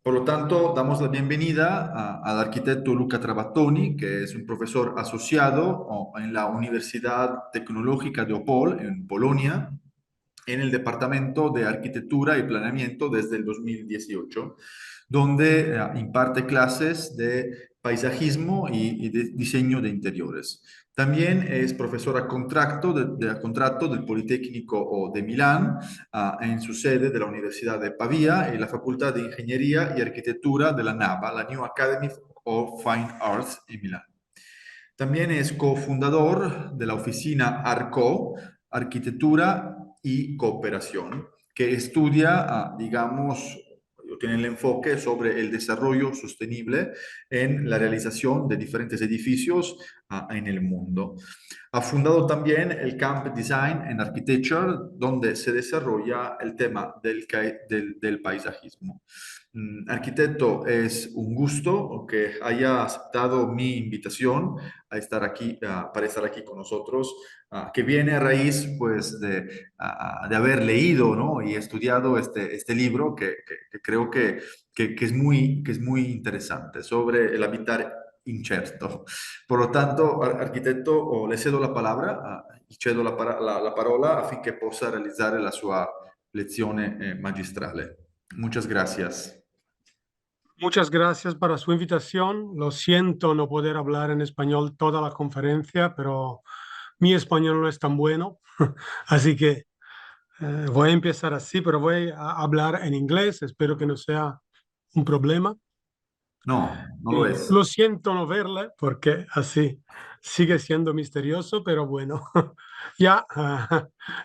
Por lo tanto, damos la bienvenida al arquitecto Luca Trabattoni, que es un profesor asociado en la Universidad Tecnológica de Opole, en Polonia, en el Departamento de Arquitectura y Planeamiento desde el 2018, donde imparte clases de paisajismo y de diseño de interiores. También es profesor a contrato del Politécnico de Milán, en su sede de la Universidad de Pavía y la Facultad de Ingeniería y Arquitectura de la Nueva, la New Academy of Fine Arts en Milán. También es cofundador de la oficina ARCò, Arquitectura y Cooperación, que estudia, digamos, tiene el enfoque sobre el desarrollo sostenible en la realización de diferentes edificios en el mundo. Ha fundado también el Camp Design and Architecture, donde se desarrolla el tema del paisajismo. Arquitecto, es un gusto que haya aceptado mi invitación a estar aquí, para estar aquí con nosotros, que viene a raíz pues, de haber leído, ¿no? Y estudiado este libro que creo que es muy interesante sobre el habitar incerto. Por lo tanto, arquitecto, le cedo la palabra y cedo la parola affinché possa realizzare la sua lezione magistrale. Muchas gracias. Muchas gracias para su invitación. Lo siento no poder hablar en español toda la conferencia, pero mi español no es tan bueno, así que voy a empezar así, pero voy a hablar en inglés. Espero que no sea un problema. No, no lo es. Lo siento no verle porque así sigue siendo misterioso, pero bueno, ya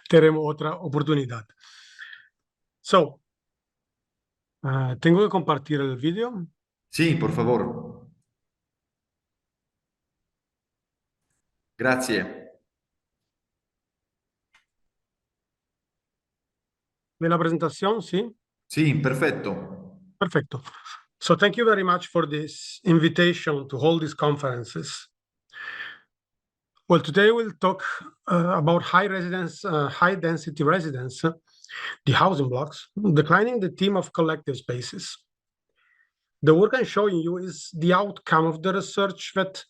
tenemos otra oportunidad. So, tengo que compartir el vídeo. Sí, por favor. Grazie. ¿De la presentación? Sí. Sí, perfetto. Perfecto. So thank you very much for this invitation to hold these conferences. Well, today we'll talk about high density residence, the housing blocks, declining the theme of collective spaces. The work I'm showing you is the outcome of the research that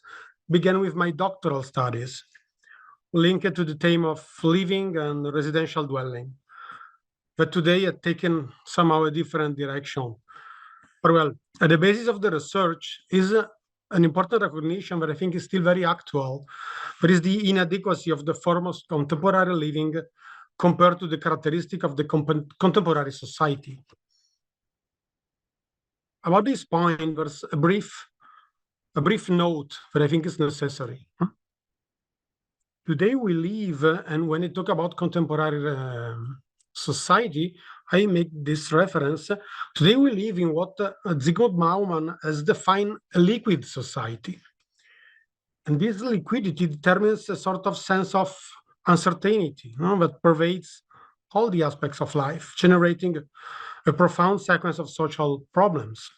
began with my doctoral studies, linked to the theme of living and residential dwelling, but today had taken somehow a different direction. But well, at the basis of the research is an important recognition that I think is still very actual, but is the inadequacy of the form of contemporary living compared to the characteristic of the contemporary society. About this point, there's a brief note that I think is necessary. Today we live, and when I talk about contemporary society, I make this reference. Today we live in what Zygmunt Bauman has defined a liquid society. And this liquidity determines a sort of sense of uncertainty, that pervades all the aspects of life, generating a profound sequence of social problems.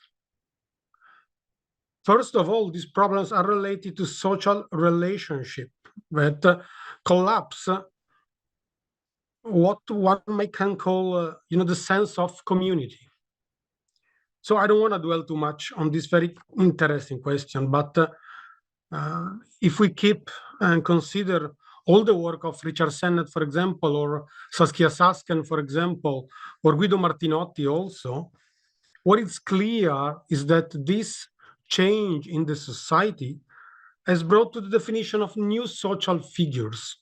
First of all, these problems are related to social relationship that collapse what one can call, the sense of community. So I don't want to dwell too much on this very interesting question, but if we keep and consider all the work of Richard Sennett, for example, or Saskia Sasken, for example, or Guido Martinotti also, what is clear is that this change in the society has brought to the definition of new social figures.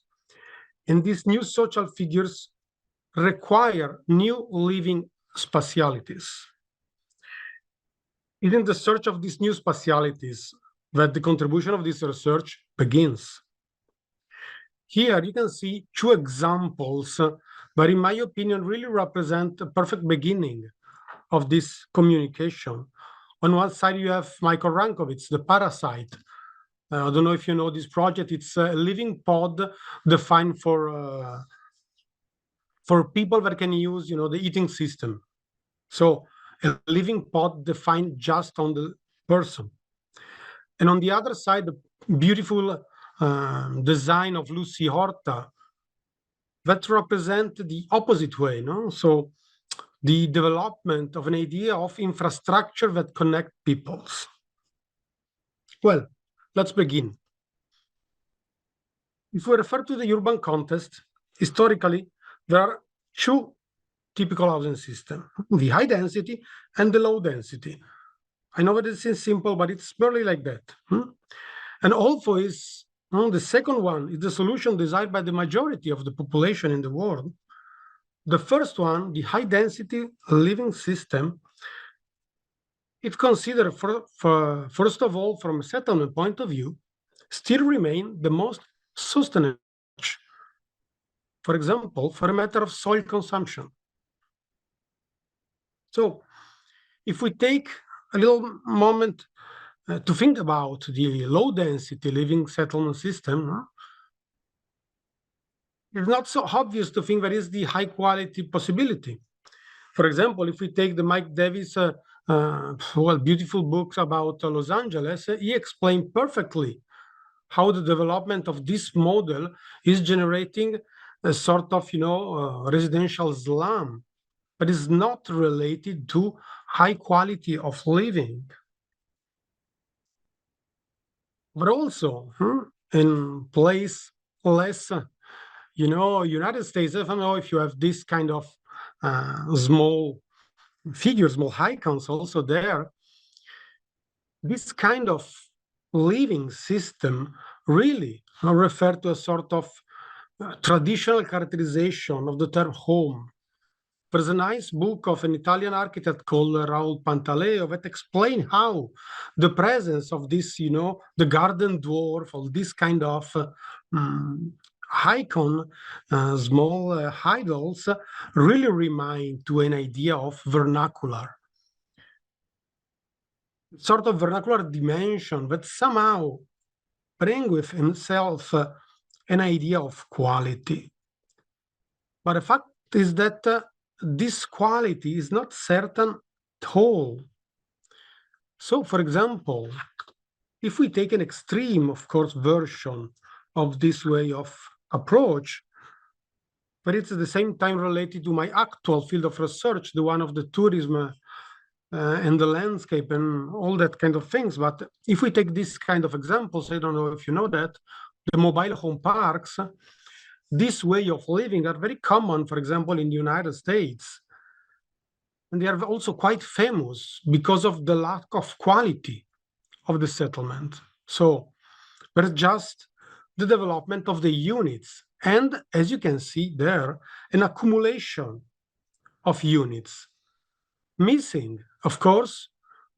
And these new social figures require new living spatialities. It is in the search of these new spatialities that the contribution of this research begins. Here you can see two examples that, in my opinion, really represent a perfect beginning of this communication. On one side, you have Michael Rankovitz, the parasite. I don't know if you know this project. It's a living pod defined for people that can use, the eating system. So a living pod defined just on the person. And on the other side, the beautiful design of Lucy Horta that represent the opposite way. So the development of an idea of infrastructure that connect peoples. Well, let's begin. If we refer to the urban context, historically, there are two typical housing systems, the high density and the low density. I know that it seems simple, but it's barely like that. And although the second one is the solution desired by the majority of the population in the world, the first one, the high density living system, it's considered, first of all, from a settlement point of view, still remain the most sustainable. For example, for a matter of soil consumption. So if we take a little moment to think about the low density living settlement system, it's not so obvious to think there is the high quality possibility. For example, if we take the Mike Davis beautiful books about Los Angeles, he explained perfectly how the development of this model is generating a sort of, residential slum, but is not related to high quality of living. But also in place less, United States, I don't know if you have this kind of small figures, small icons also there. This kind of living system really refer to a sort of traditional characterization of the term home. There's a nice book of an Italian architect called Raul Pantaleo that explains how the presence of this, the garden dwarf, or this kind of icon, small idols, really remind to an idea of vernacular. Sort of vernacular dimension that somehow bring with himself an idea of quality. But the fact is that this quality is not certain at all. So, for example, if we take an extreme, of course, version of this way of approach, but it's at the same time related to my actual field of research, the one of the tourism and the landscape and all that kind of things. But if we take this kind of examples, I don't know if you know that, the mobile home parks, this way of living are very common, for example, in the United States. And they are also quite famous because of the lack of quality of the settlement. So there's just the development of the units. And as you can see there, an accumulation of units, missing, of course,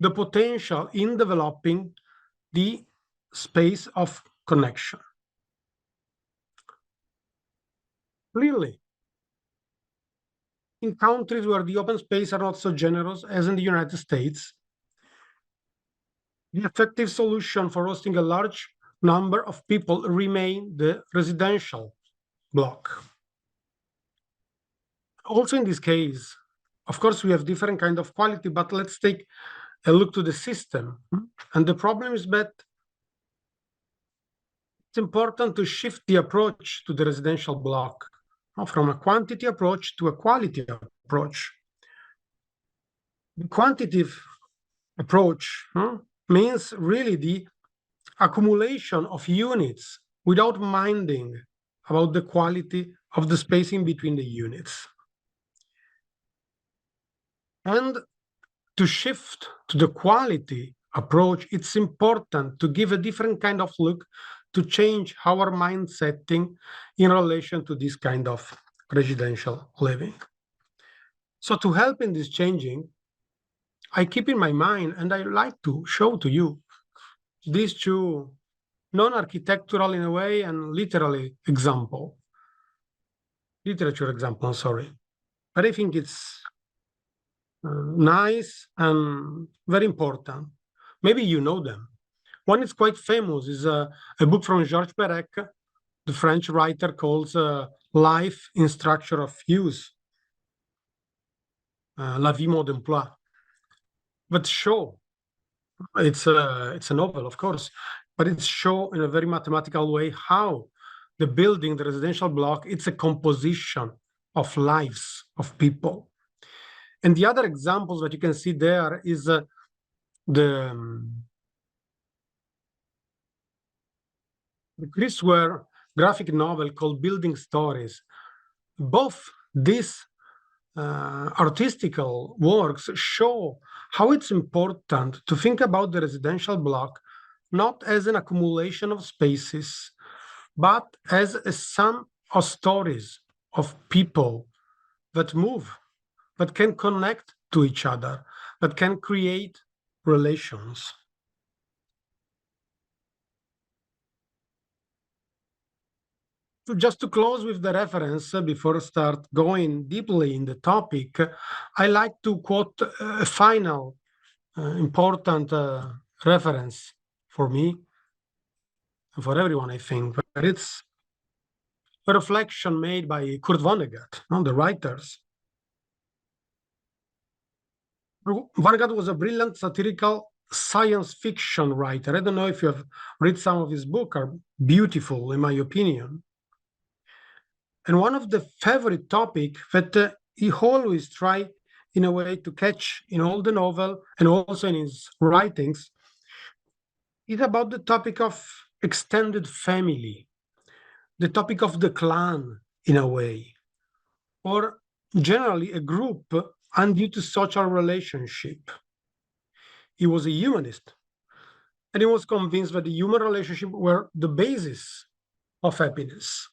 the potential in developing the space of connection. Clearly, in countries where the open space are not so generous as in the United States, the effective solution for hosting a large number of people remain the residential block. Also in this case, of course, we have different kind of quality, but let's take a look to the system. And the problem is that it's important to shift the approach to the residential block from a quantity approach to a quality approach. The quantitative approach means really the accumulation of units without minding about the quality of the spacing between the units. And to shift to the quality approach, it's important to give a different kind of look to change our mind setting in relation to this kind of residential living. So to help in this changing, I keep in my mind, and I like to show to you these two non-architectural in a way and literature example, sorry. But I think it's nice and very important. Maybe you know them. One is quite famous, is a book from Georges Perec, the French writer, calls Life in Structure of Use, La vie mode d'emploi. But show, it's a novel, of course, but it's show in a very mathematical way how the building, the residential block, it's a composition of lives of people. And the other examples that you can see there is the Chris Ware graphic novel called Building Stories. Both these artistical works show how it's important to think about the residential block not as an accumulation of spaces, but as a sum of stories of people that move, that can connect to each other, that can create relations. So just to close with the reference, before I start going deeply in the topic, I like to quote a final important reference for me and for everyone, I think, but it's a reflection made by Kurt Vonnegut, the writers. Vonnegut was a brilliant satirical science fiction writer. I don't know if you have read some of his books, are beautiful, in my opinion. And one of the favorite topic that he always try in a way to catch in all the novel and also in his writings is about the topic of extended family, the topic of the clan in a way, or generally a group and due to social relationship. He was a humanist, and he was convinced that the human relationship were the basis of happiness.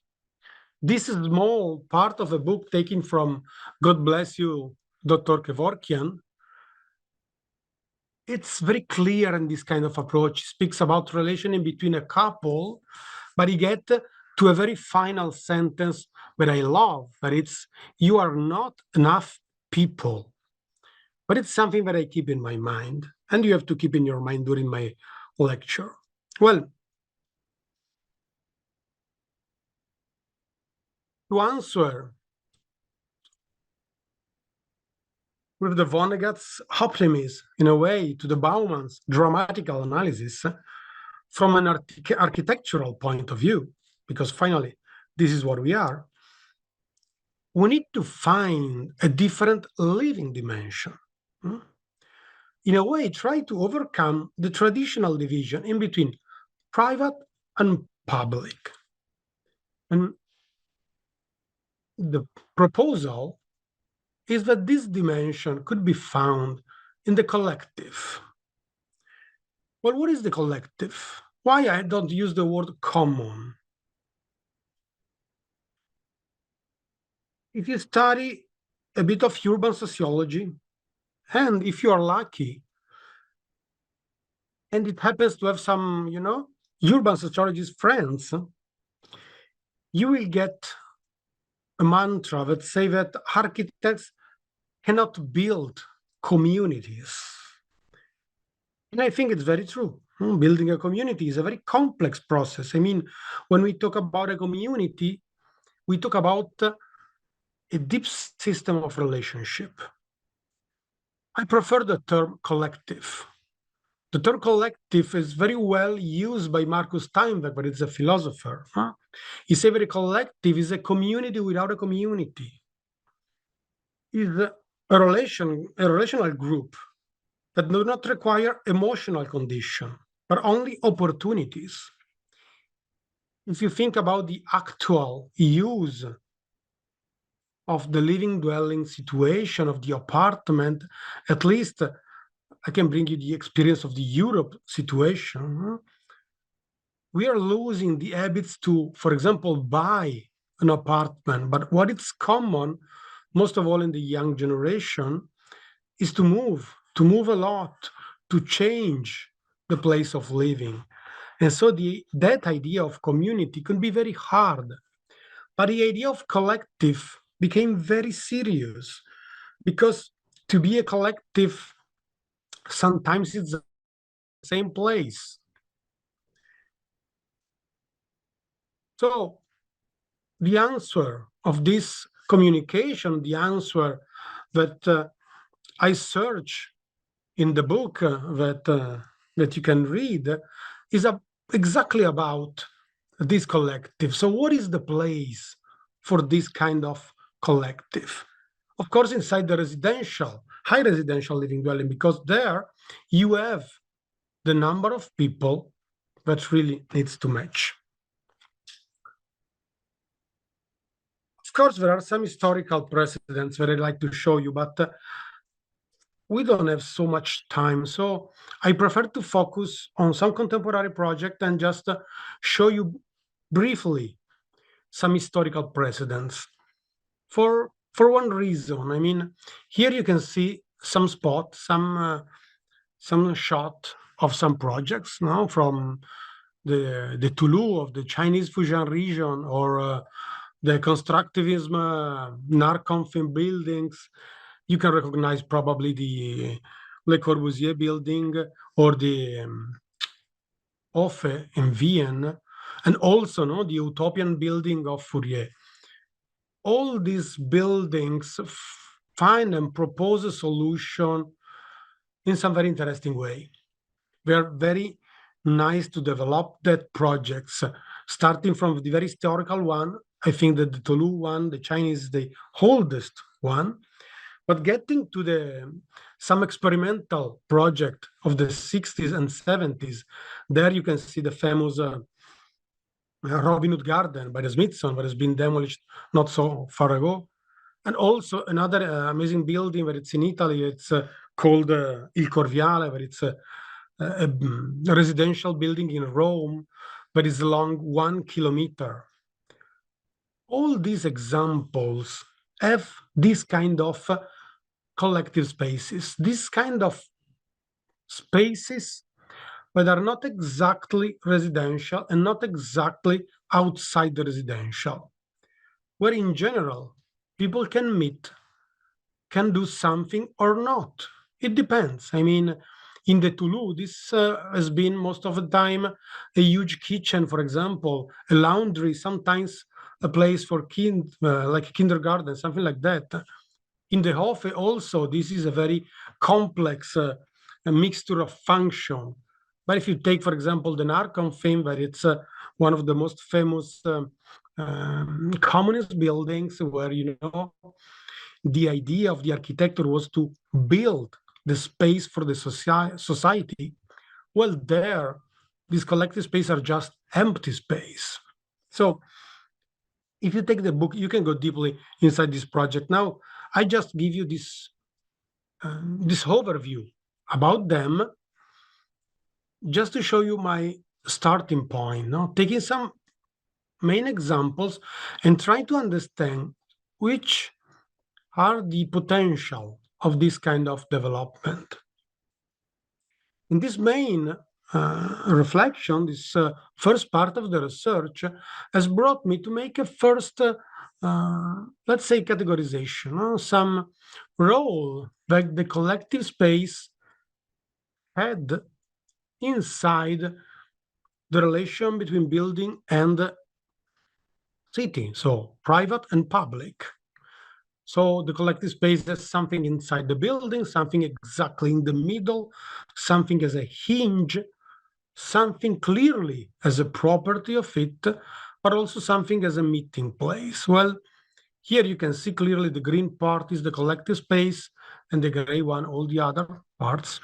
This small part of a book taken from God Bless You, Dr. Kevorkian, it's very clear in this kind of approach. It speaks about relation in between a couple, but he get to a very final sentence that I love, that it's, you are not enough people. But it's something that I keep in my mind, and you have to keep in your mind during my lecture. Well, to answer with the Vonnegut's optimism, in a way, to the Bauman's dramatical analysis from an architectural point of view, because finally, this is what we are, we need to find a different living dimension. In a way, try to overcome the traditional division in between private and public. And the proposal is that this dimension could be found in the collective. Well, what is the collective? Why I don't use the word common? If you study a bit of urban sociology, and if you are lucky, and it happens to have some, urban sociologist friends, you will get a mantra that say that architects cannot build communities. And I think it's very true. Building a community is a very complex process. I mean, when we talk about a community, we talk about a deep system of relationship. I prefer the term collective. The term collective is very well used by Marcus Steinbeck, but it's a philosopher. He said that a collective is a community without a community. It's a relational group that do not require emotional condition, but only opportunities. If you think about the actual use of the living dwelling situation of the apartment, at least I can bring you the experience of the Europe situation. We are losing the habits to, for example, buy an apartment. But what is common, most of all in the young generation, is to move a lot, to change the place of living. And so that idea of community can be very hard. But the idea of collective became very serious, because to be a collective, sometimes it's the same place. So the answer of this communication, the answer that I search in the book that you can read, is exactly about this collective. So what is the place for this kind of collective? of course, inside the residential, high residential living dwelling, because there you have the number of people that really needs to match. Of course, there are some historical precedents that I'd like to show you, but we don't have so much time. So I prefer to focus on some contemporary project and just show you briefly some historical precedents. For one reason, I mean, here you can see some spot, some shot of some projects now from the Tulu of the Chinese Fujian region, or the constructivism Narconfin buildings. You can recognize probably the Le Corbusier building or the Hofe in Vienna, and also the Utopian building of Fourier. All these buildings find and propose a solution in some very interesting way. They're very nice to develop that projects, starting from the very historical one. I think that the Tolu one, the Chinese, is the oldest one, but getting to some experimental project of the 60s and 70s, there you can see the famous Robin Hood Garden by the Smithson that has been demolished not so far ago. And also another amazing building where it's in Italy, it's called Il Corviale, where it's a residential building in Rome that is long 1 kilometer. All these examples have this kind of collective spaces, this kind of spaces that are not exactly residential and not exactly outside the residential, where in general people can meet, can do something or not. It depends. I mean, in the Tulu, this has been most of the time a huge kitchen, for example, a laundry, sometimes a place for like a kindergarten, something like that. In the Hofe also, this is a very complex a mixture of function. But if you take, for example, the Narconfin, where it's one of the most famous communist buildings, where the idea of the architecture was to build the space for the society. Well, there, these collective spaces are just empty space. So if you take the book, you can go deeply inside this project. Now, I just give you this overview about them, just to show you my starting point, taking some main examples and try to understand which are the potential of this kind of development. In this main reflection, this first part of the research has brought me to make a first, let's say, categorization, some role that the collective space had inside the relation between building and city, so private and public. So the collective space is something inside the building, something exactly in the middle, something as a hinge, something clearly as a property of it, but also something as a meeting place. Well, here you can see clearly the green part is the collective space, and the gray one, all the other parts.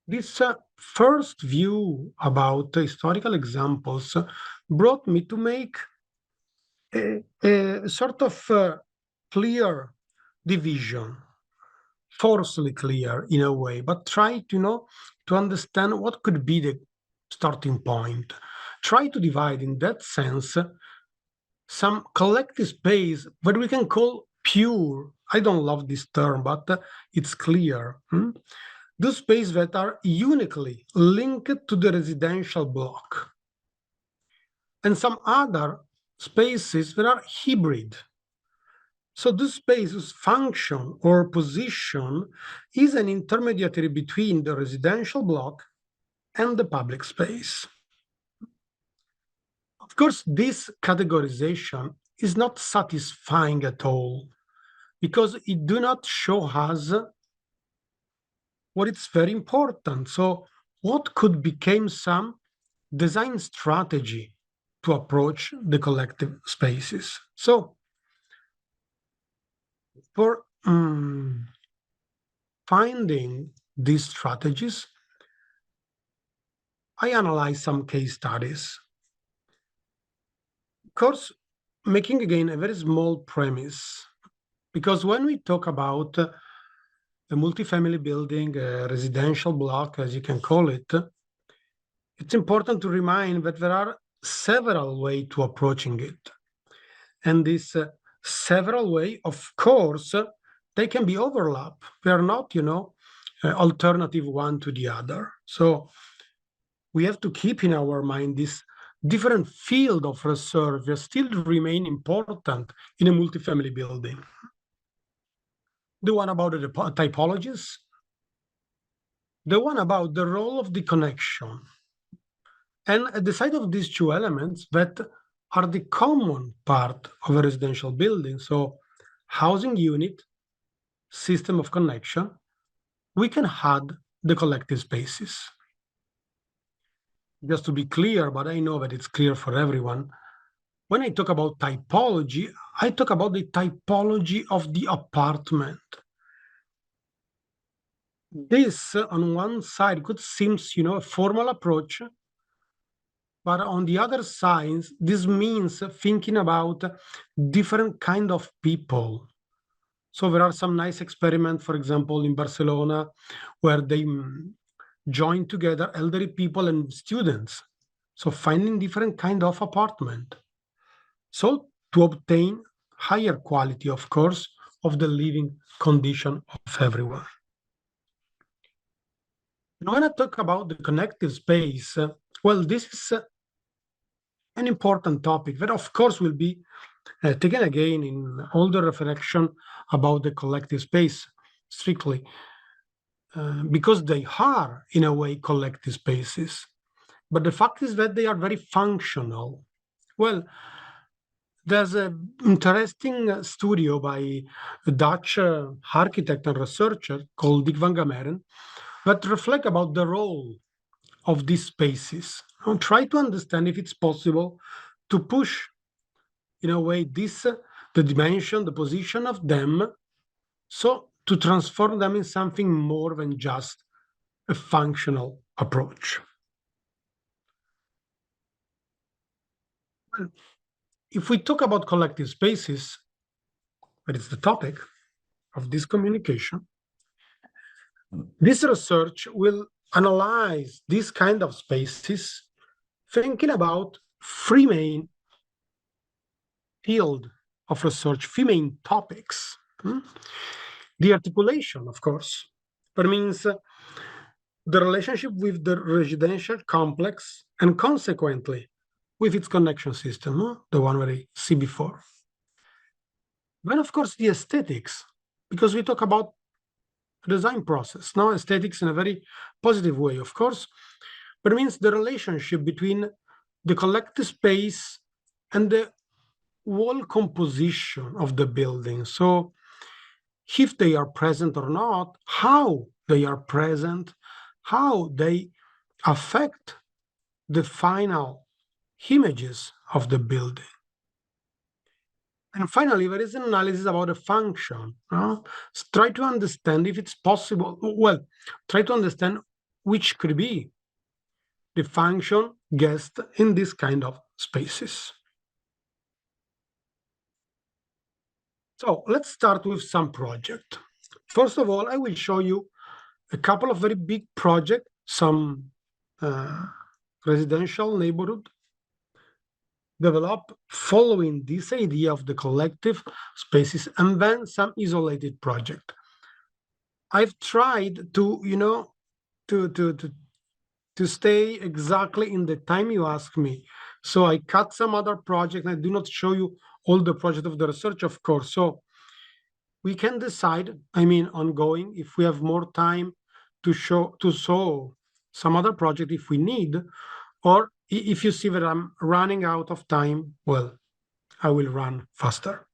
This first view about historical examples brought me to make a sort of clear division, forcefully clear in a way, but try to understand what could be the starting point. Try to divide in that sense some collective space that we can call pure. I don't love this term, but it's clear. Those spaces that are uniquely linked to the residential block, and some other spaces that are hybrid. So this space's function or position is an intermediary between the residential block and the public space. Of course, this categorization is not satisfying at all, because it do not show us what is very important. So what could become some design strategy to approach the collective spaces? So For finding these strategies, I analyzed some case studies. Of course, making again a very small premise, because when we talk about a multifamily building, a residential block, as you can call it, it's important to remind that there are several ways to approaching it. And this several way, of course, they can be overlap. They are not, alternative one to the other. So we have to keep in our mind this different field of research that still remain important in a multifamily building. The one about the typologies, the one about the role of the connection. And at the side of these two elements that are the common part of a residential building, so housing unit, system of connection, we can add the collective spaces. Just to be clear, but I know that it's clear for everyone, when I talk about typology, I talk about the typology of the apartment. This, on one side, could seem, a formal approach, but on the other side, this means thinking about different kind of people. So there are some nice experiments, for example, in Barcelona, where they join together elderly people and students. So finding different kind of apartment. So to obtain higher quality, of course, of the living condition of everyone. And when I talk about the connective space, well, this is an important topic that, of course, will be taken again in all the reflection about the collective space strictly, because they are, in a way, collective spaces. But the fact is that they are very functional. Well, there's an interesting studio by a Dutch architect and researcher called Dick van Gameren that reflect about the role of these spaces and try to understand if it's possible to push, in a way, the dimension, the position of them, so to transform them in something more than just a functional approach. Well, if we talk about collective spaces, that is the topic of this communication, this research will analyze these kind of spaces, thinking about three main field of research, three main topics. The articulation, of course, that means the relationship with the residential complex and consequently with its connection system, the one that I see before. Then, of course, the aesthetics, because we talk about design process, now aesthetics in a very positive way, of course, but it means the relationship between the collective space and the wall composition of the building. So if they are present or not, how they are present, how they affect the final images of the building. And finally, there is an analysis about the function. Try to understand if it's possible, well, try to understand which could be the function guessed in this kind of spaces. So let's start with some project. First of all, I will show you a couple of very big projects, some residential neighborhood developed following this idea of the collective spaces, and then some isolated project. I've tried to, to stay exactly in the time you ask me. So I cut some other project. I do not show you all the project of the research, of course. So we can decide, ongoing, if we have more time to show some other project if we need, or if you see that I'm running out of time, well, I will run faster.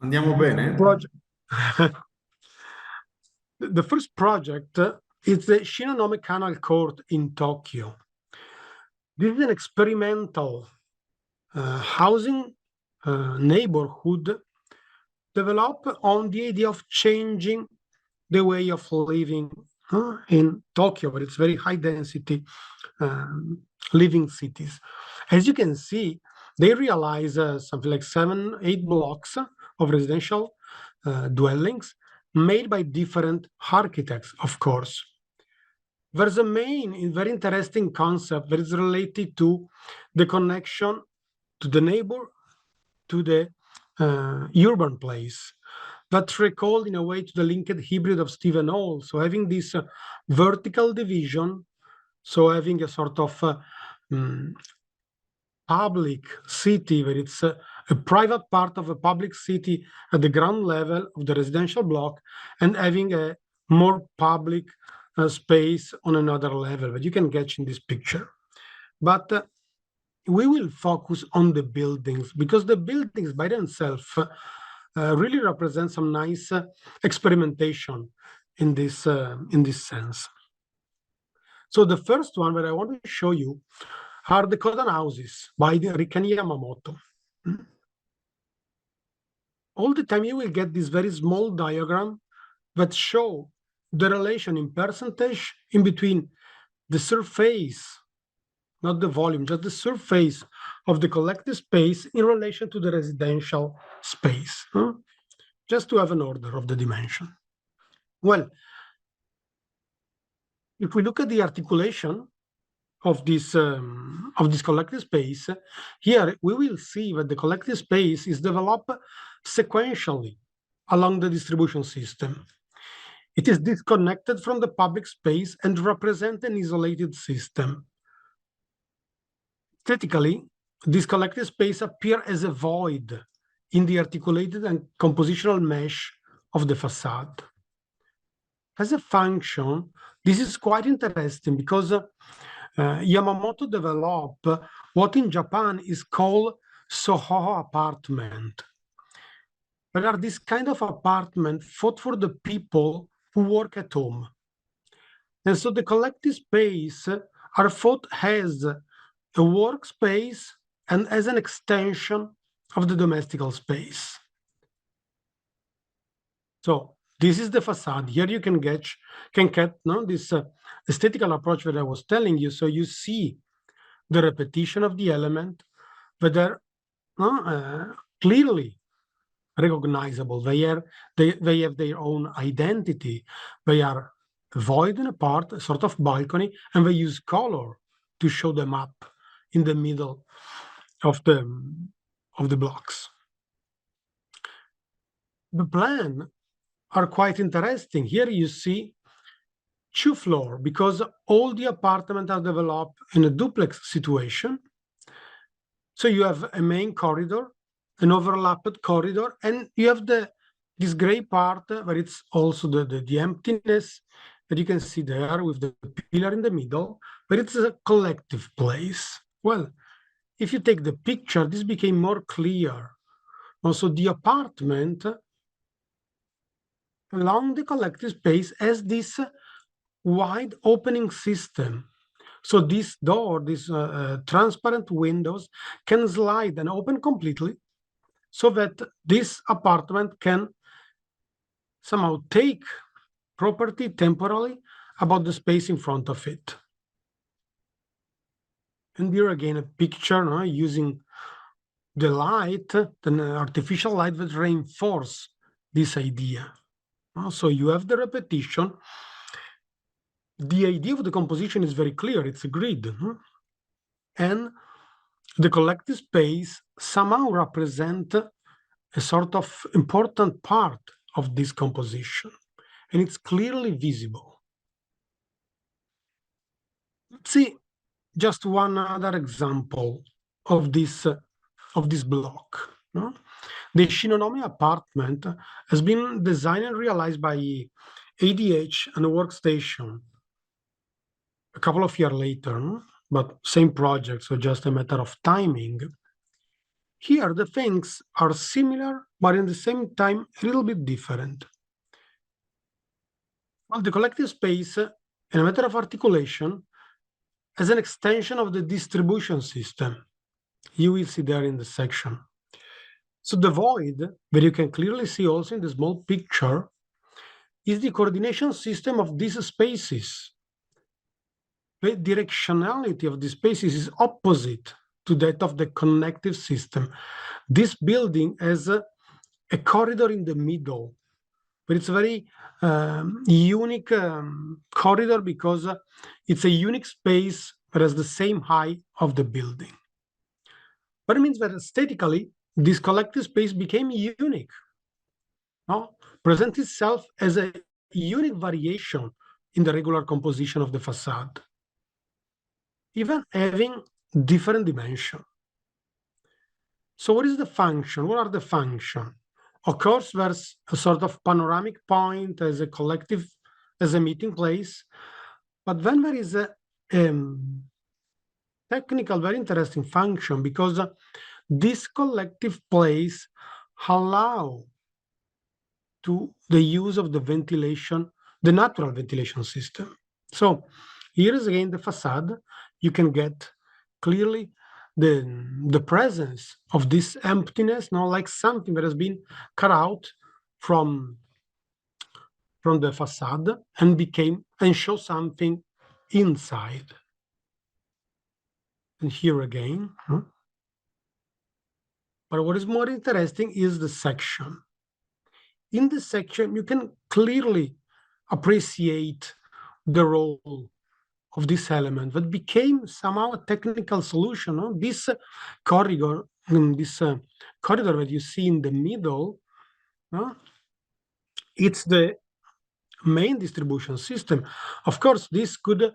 Andiamo bene? The first project is the Shinonome Canal Court in Tokyo. This is an experimental housing neighborhood develop on the idea of changing the way of living in Tokyo, where it's very high density living cities. As you can see, they realize something like 7-8 blocks of residential dwellings made by different architects, of course. There's a main, very interesting concept that is related to the connection to the neighbor, to the urban place, that recalled in a way to the linked hybrid of Stephen Hall. So having this vertical division, so having a sort of public city where it's a private part of a public city at the ground level of the residential block, and having a more public space on another level that you can catch in this picture. But we will focus on the buildings, because the buildings by themselves really represent some nice experimentation in this sense. So the first one that I want to show you are the Kodan houses by the Rikani Yamamoto. All the time you will get this very small diagram that show the relation in percentage in between the surface, not the volume, just the surface of the collective space in relation to the residential space, just to have an order of the dimension. Well, if we look at the articulation of this collective space, here we will see that the collective space is developed sequentially along the distribution system. It is disconnected from the public space and represents an isolated system. Aesthetically, this collective space appears as a void in the articulated and compositional mesh of the facade. As a function, this is quite interesting because Yamamoto developed what in Japan is called Soho apartment. There are this kind of apartment thought for the people who work at home. And so the collective space are thought as a workspace and as an extension of the domestical space. So this is the facade. Here you can get this aesthetical approach that I was telling you. So you see the repetition of the element, but they're clearly recognizable. They have their own identity. They are void in a part, a sort of balcony, and they use color to show them up in the middle of the blocks. The plan are quite interesting. Here you see 2 floors, because all the apartments are developed in a duplex situation. So you have a main corridor, an overlapped corridor, and you have this gray part where it's also the emptiness that you can see there with the pillar in the middle, but it's a collective place. Well, if you take the picture, this became more clear. Also, the apartment along the collective space has this wide opening system. So this door, these transparent windows can slide and open completely, so that this apartment can somehow take property temporarily about the space in front of it. And here again, a picture using the light, the artificial light that reinforce this idea. So you have the repetition. The idea of the composition is very clear. It's a grid. And the collective space somehow represent a sort of important part of this composition. And it's clearly visible. Let's see just one other example of this block. The Shinonome apartment has been designed and realized by ADH and a workstation a couple of years later, but same project, so just a matter of timing. Here, the things are similar, but at the same time, a little bit different. Well, the collective space, in a matter of articulation, as an extension of the distribution system. You will see there in the section. So the void, that you can clearly see also in the small picture, is the coordination system of these spaces. The directionality of the spaces is opposite to that of the connective system. This building has a corridor in the middle, but it's a very unique corridor because it's a unique space that has the same height of the building. But it means that aesthetically, this collective space became unique. No? Presents itself as a unique variation in the regular composition of the facade, even having different dimension. So what is the function? What are the function? Of course, there's a sort of panoramic point as a collective, as a meeting place, but then there is a technical, very interesting function because this collective place allow to the use of the ventilation, the natural ventilation system. So here is again the facade. You can get clearly the presence of this emptiness, not like something that has been cut out from the facade and show something inside. And here again. But what is more interesting is the section. In this section, you can clearly appreciate the role of this element that became somehow a technical solution. No? This corridor that you see in the middle, it's the main distribution system. Of course, this could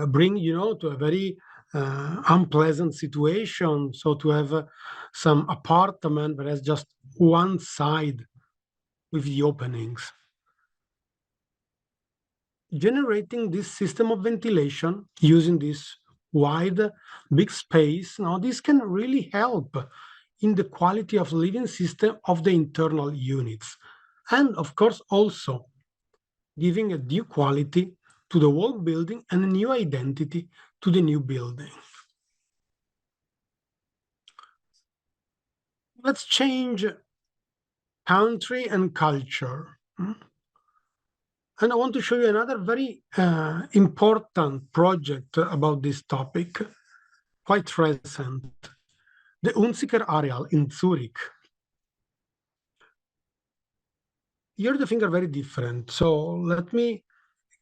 bring to a very unpleasant situation. So to have some apartment that has just one side with the openings. Generating this system of ventilation using this wide, big space, now this can really help in the quality of living system of the internal units. And of course, also giving a new quality to the whole building and a new identity to the new building. Let's change country and culture. And I want to show you another very important project about this topic, quite recent, the Unziker Areal in Zurich. Here the things are very different. So let me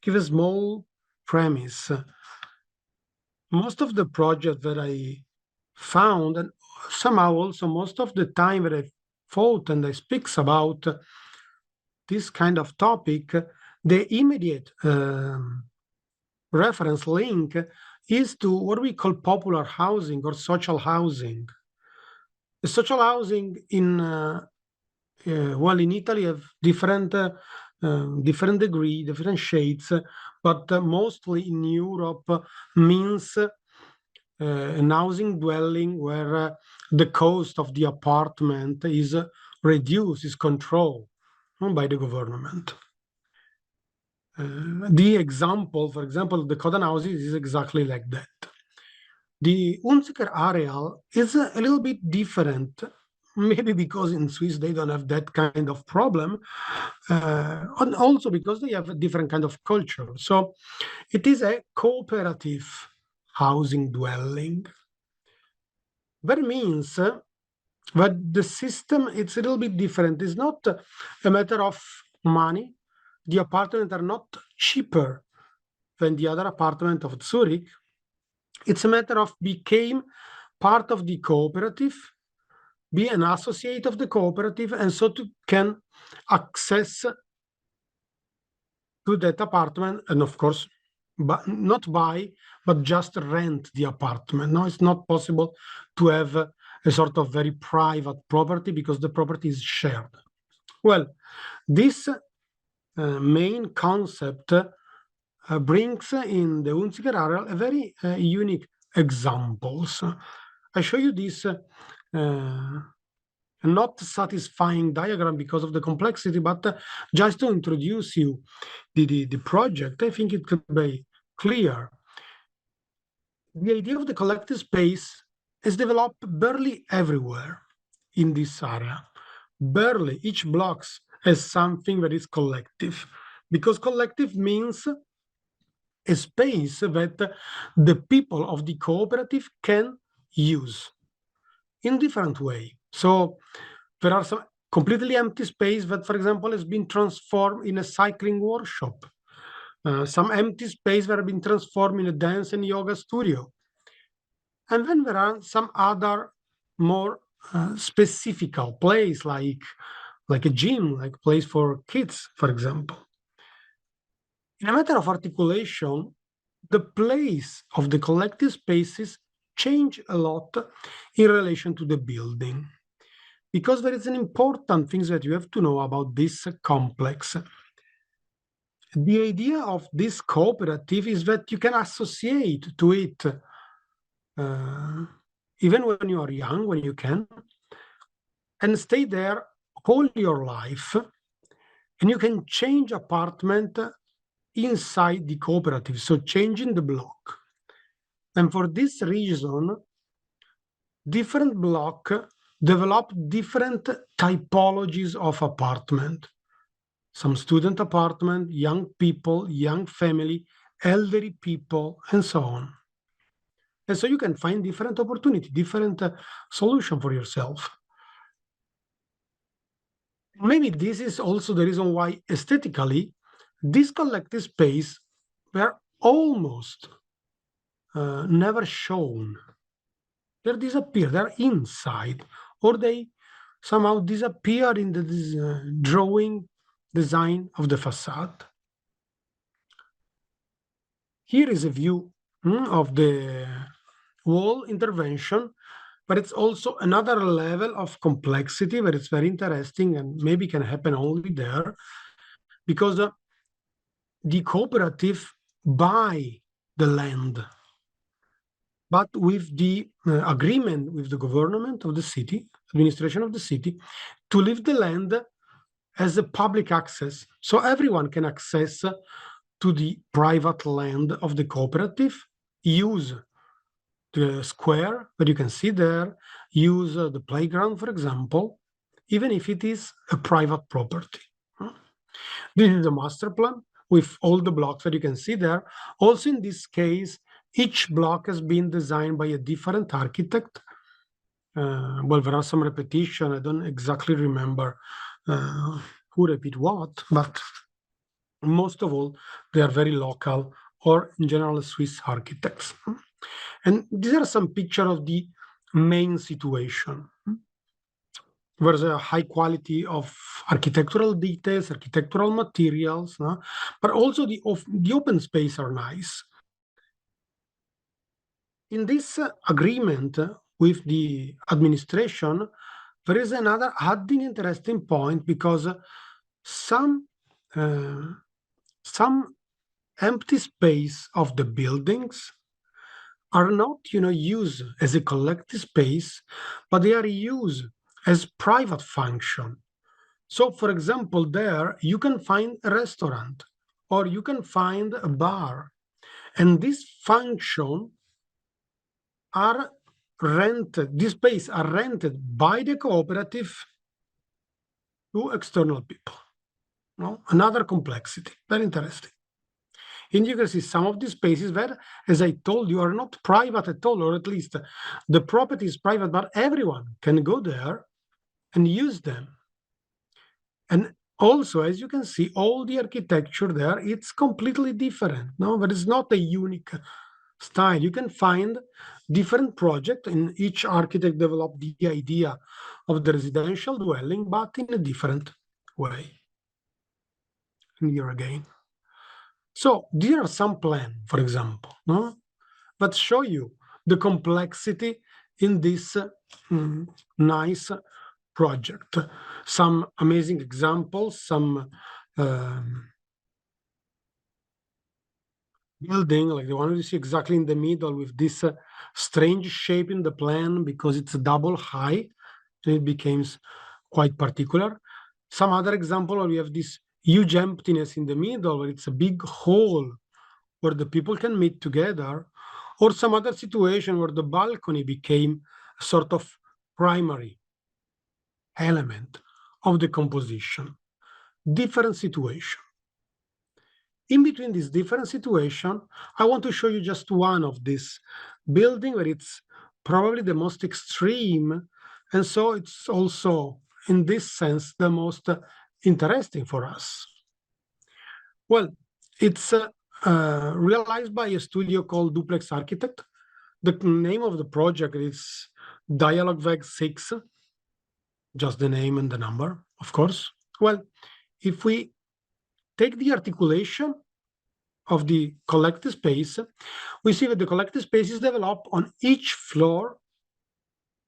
give a small premise. Most of the projects that I found, and somehow also most of the time that I thought and I speaks about this kind of topic, the immediate reference link is to what we call popular housing or social housing. The social housing in Italy have different degree, different shades, but mostly in Europe means an housing dwelling where the cost of the apartment is reduced, is controlled by the government. The example, for example, the Codan houses is exactly like that. The Unziker Areal is a little bit different, maybe because in Swiss they don't have that kind of problem, and also because they have a different kind of culture. So it is a cooperative housing dwelling. That means that the system, it's a little bit different. It's not a matter of money. The apartments are not cheaper than the other apartment of Zurich. It's a matter of became part of the cooperative, be an associate of the cooperative, and so can access to that apartment, and of course, but not buy, but just rent the apartment. No, it's not possible to have a sort of very private property because the property is shared. Well, this main concept brings in the Unziker Areal a very unique examples. I show you this not satisfying diagram because of the complexity, but just to introduce you the project, I think it could be clear. The idea of the collective space is developed barely everywhere. in this area. Barely each block has something that is collective, because collective means a space that the people of the cooperative can use in different way. So there are some completely empty space that, for example, has been transformed in a cycling workshop. Some empty space that have been transformed in a dance and yoga studio. And then there are some other more specific place, like a gym, like place for kids, for example. In a matter of articulation, the place of the collective spaces change a lot in relation to the building, because there is an important thing that you have to know about this complex. The idea of this cooperative is that you can associate to it, even when you are young, when you can, and stay there all your life, and you can change apartment inside the cooperative, so changing the block. And for this reason, different block develop different typologies of apartment. Some student apartment, young people, young family, elderly people, and so on. And so you can find different opportunity, different solution for yourself. Maybe this is also the reason why aesthetically, this collective space were almost never shown. They disappear, they're inside, or they somehow disappear in the drawing design of the facade. Here is a view of the wall intervention, but it's also another level of complexity that is very interesting and maybe can happen only there, because the cooperative buy the land, but with the agreement with the government of the city, administration of the city, to leave the land as a public access. So everyone can access to the private land of the cooperative, use the square that you can see there, use the playground, for example, even if it is a private property. This is the master plan with all the blocks that you can see there. Also in this case, each block has been designed by a different architect. Well, there are some repetition. I don't exactly remember who repeat what, but most of all, they are very local or in general Swiss architects. And these are some pictures of the main situation. There's a high quality of architectural details, architectural materials, but also the open space are nice. In this agreement with the administration, there is another adding interesting point, because some empty space of the buildings are not, used as a collective space, but they are used as private function. So, for example, there you can find a restaurant or you can find a bar, and this function are rented, this space are rented by the cooperative to external people. Another complexity, very interesting. And you can see some of these spaces where, as I told you, are not private at all, or at least the property is private, but everyone can go there and use them. And also, as you can see, all the architecture there, it's completely different. There is not a unique style. You can find different projects, and each architect developed the idea of the residential dwelling, but in a different way. And here again. So there are some plans, for example, that show you the complexity in this nice project. Some amazing examples, some building, like the one you see exactly in the middle with this strange shape in the plan, because it's a double high, and it becomes quite particular. Some other example where we have this huge emptiness in the middle, where it's a big hole where the people can meet together, or some other situation where the balcony became a sort of primary element of the composition, different situation. In between this different situation, I want to show you just one of this building where it's probably the most extreme, and so it's also, in this sense, the most interesting for us. Well, it's realized by a studio called Duplex Architect. The name of the project is Dialogue Veg 6, just the name and the number, of course. Well, if we take the articulation of the collective space, we see that the collective space is developed on each floor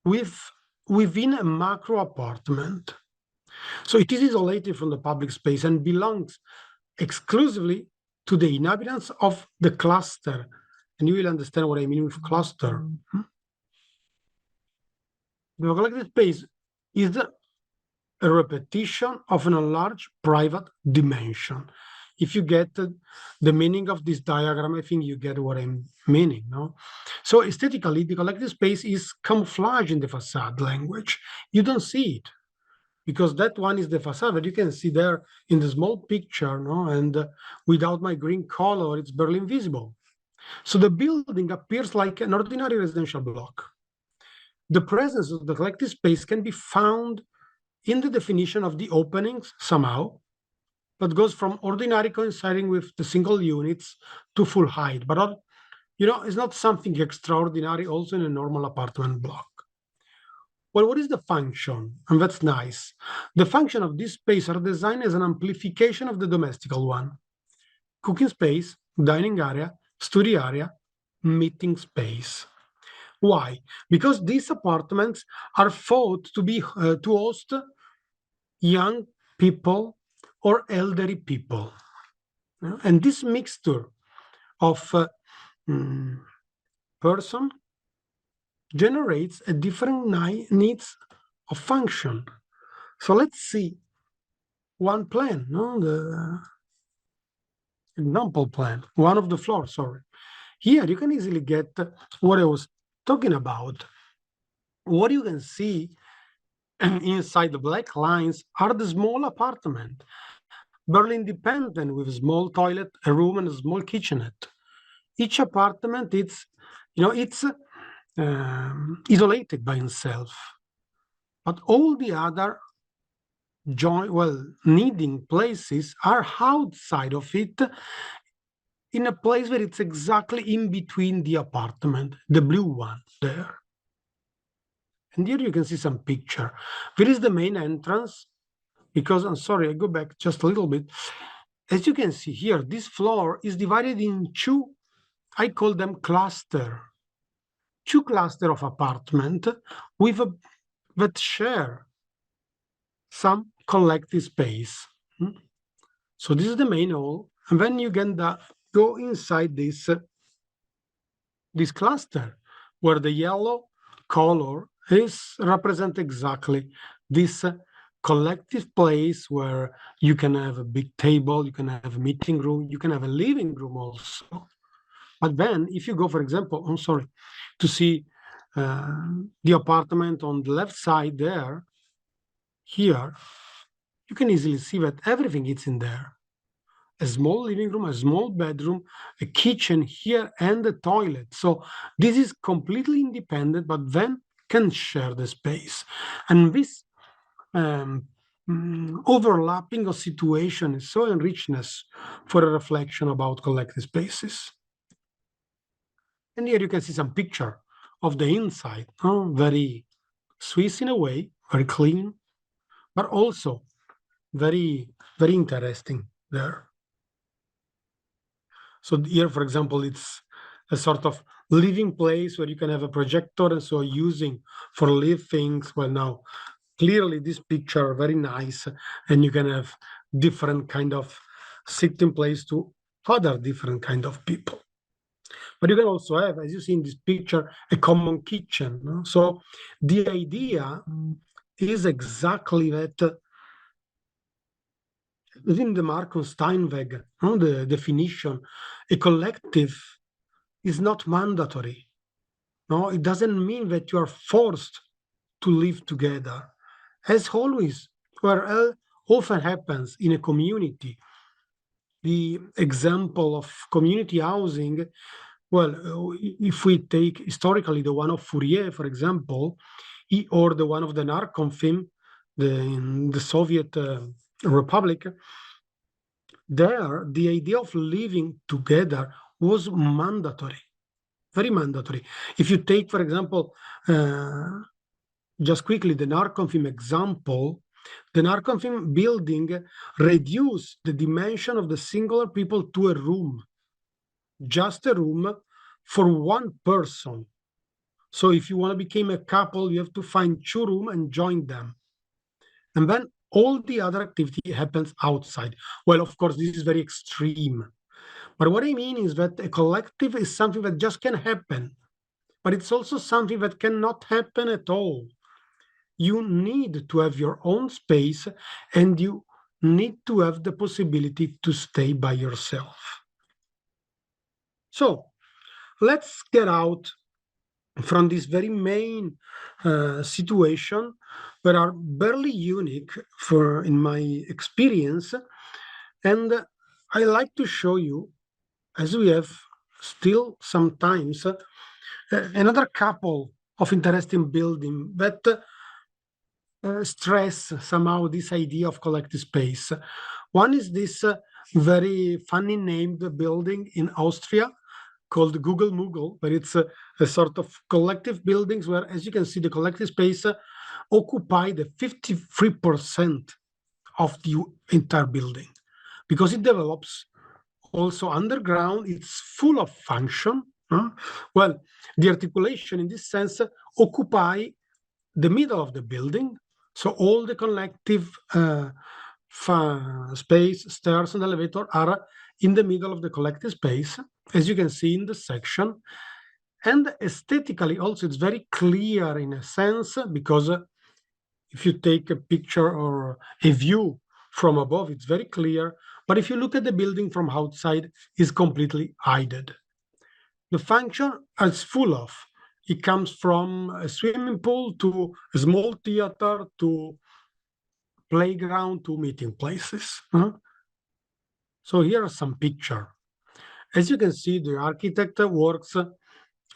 within a macro apartment. So it is isolated from the public space and belongs exclusively to the inhabitants of the cluster. And you will understand what I mean with cluster. The collective space is a repetition of an enlarged private dimension. If you get the meaning of this diagram, I think you get what I'm meaning, no? So aesthetically, the collective space is camouflage in the facade language. You don't see it, because that one is the facade that you can see there in the small picture, no? And without my green color, it's barely invisible. So the building appears like an ordinary residential block. The presence of the collective space can be found in the definition of the openings somehow, but goes from ordinary coinciding with the single units to full height. But, it's not something extraordinary also in a normal apartment block. Well, what is the function? And that's nice. The function of this space are designed as an amplification of the domestical one. Cooking space, dining area, study area, meeting space. Why? Because these apartments are thought to be to host young people or elderly people. And this mixture of person generates a different needs of function. So let's see one plan, the example plan, one of the floors, sorry. Here you can easily get what I was talking about. What you can see inside the black lines are the small apartment, barely independent, with a small toilet, a room, and a small kitchenette. Each apartment, it's isolated by itself, but all the other needing places are outside of it, in a place where it's exactly in between the apartment, the blue one there. And here you can see some picture. There is the main entrance, because, I'm sorry, I go back just a little bit. As you can see here, this floor is divided in two, I call them cluster. Two cluster of apartment that share some collective space. So this is the main hall, and then you can go inside this cluster, where the yellow color represent exactly this collective place where you can have a big table, you can have a meeting room, you can have a living room also. But then if you go, for example, to see the apartment on the left side there, here, you can easily see that everything is in there. A small living room, a small bedroom, a kitchen here, and a toilet. So this is completely independent, but then can share the space. And this overlapping of situation is so enrichness for a reflection about collective spaces. And here you can see some picture of the inside, very Swiss in a way, very clean, but also very, very interesting there. So here, for example, it's a sort of living place where you can have a projector, and so using for live things. Well, now, clearly this picture very nice, and you can have different kind of sitting place to other different kind of people. But you can also have, as you see in this picture, a common kitchen. No? So the idea is exactly that within the Marcus Steinweg, the definition, a collective is not mandatory. No, it doesn't mean that you are forced to live together. as always, where often happens in a community, the example of community housing, well, if we take historically the one of Fourier, for example, or the one of the Narkomfim in the Soviet Republic, there the idea of living together was mandatory, very mandatory. If you take, for example, just quickly, the Narkomfim example, the Narkomfim building reduced the dimension of the singular people to a room, just a room for one person. So if you want to become a couple, you have to find 2 rooms and join them. And then all the other activity happens outside. Well, of course, this is very extreme. But what I mean is that a collective is something that just can happen, but it's also something that cannot happen at all. You need to have your own space, and you need to have the possibility to stay by yourself. So let's get out from this very main situation that are barely unique in my experience. And I like to show you, as we have still sometimes, another couple of interesting buildings that stress somehow this idea of collective space. One is this very funny named building in Austria called Google Moogle, but it's a sort of collective buildings where, as you can see, the collective space occupy the 53% of the entire building, because it develops also underground. It's full of function. Well, the articulation in this sense occupy the middle of the building. So all the collective space, stairs and elevator are in the middle of the collective space, as you can see in the section. And aesthetically also it's very clear in a sense, because if you take a picture or a view from above, it's very clear. But if you look at the building from outside, it's completely hidden. The function is full of. It comes from a swimming pool to a small theater to playground to meeting places. So here are some pictures. As you can see, the architect works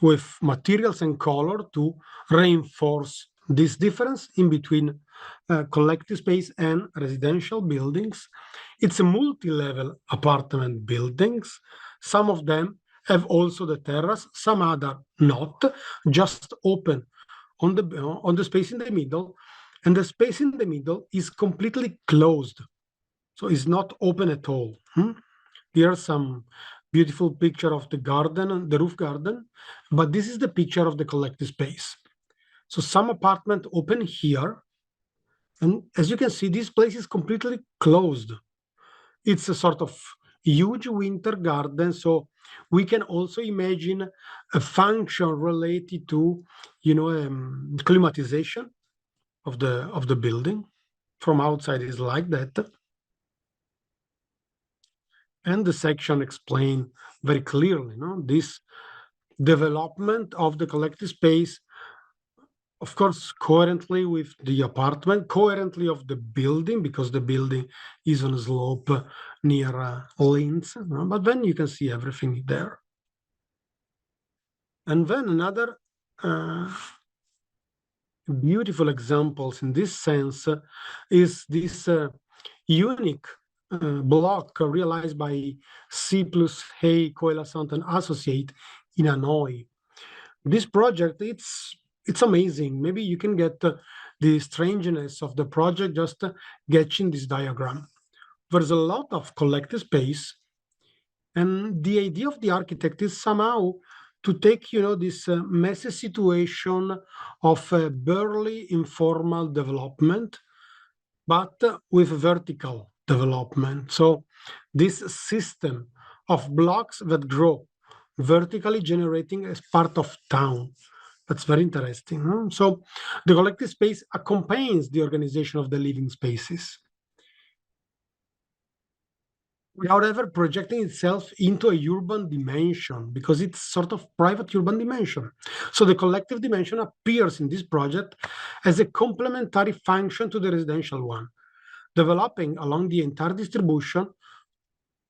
with materials and color to reinforce this difference in between collective space and residential buildings. It's a multi-level apartment buildings. Some of them have also the terrace, some other not, just open on the space in the middle, and the space in the middle is completely closed, so it's not open at all. Here are some beautiful picture of the garden, the roof garden, but this is the picture of the collective space. So some apartment open here, and as you can see, this place is completely closed. It's a sort of huge winter garden, so we can also imagine a function related to, climatization of the building. From outside is like that. And the section explain very clearly, this development of the collective space, of course, coherently with the apartment, coherently of the building, because the building is on a slope near Linz, but then you can see everything there. And then another beautiful examples in this sense is this unique block realized by C plus Hay, Coelasant and Associate in Hanoi. This project, it's amazing. Maybe you can get the strangeness of the project just getting this diagram. There's a lot of collective space, and the idea of the architect is somehow to take, this messy situation of a barely informal development, but with vertical development. So this system of blocks that grow vertically, generating as part of town. That's very interesting. So the collective space accompanies the organization of the living spaces. without ever projecting itself into a urban dimension, because it's sort of private urban dimension. So the collective dimension appears in this project as a complementary function to the residential one, developing along the entire distribution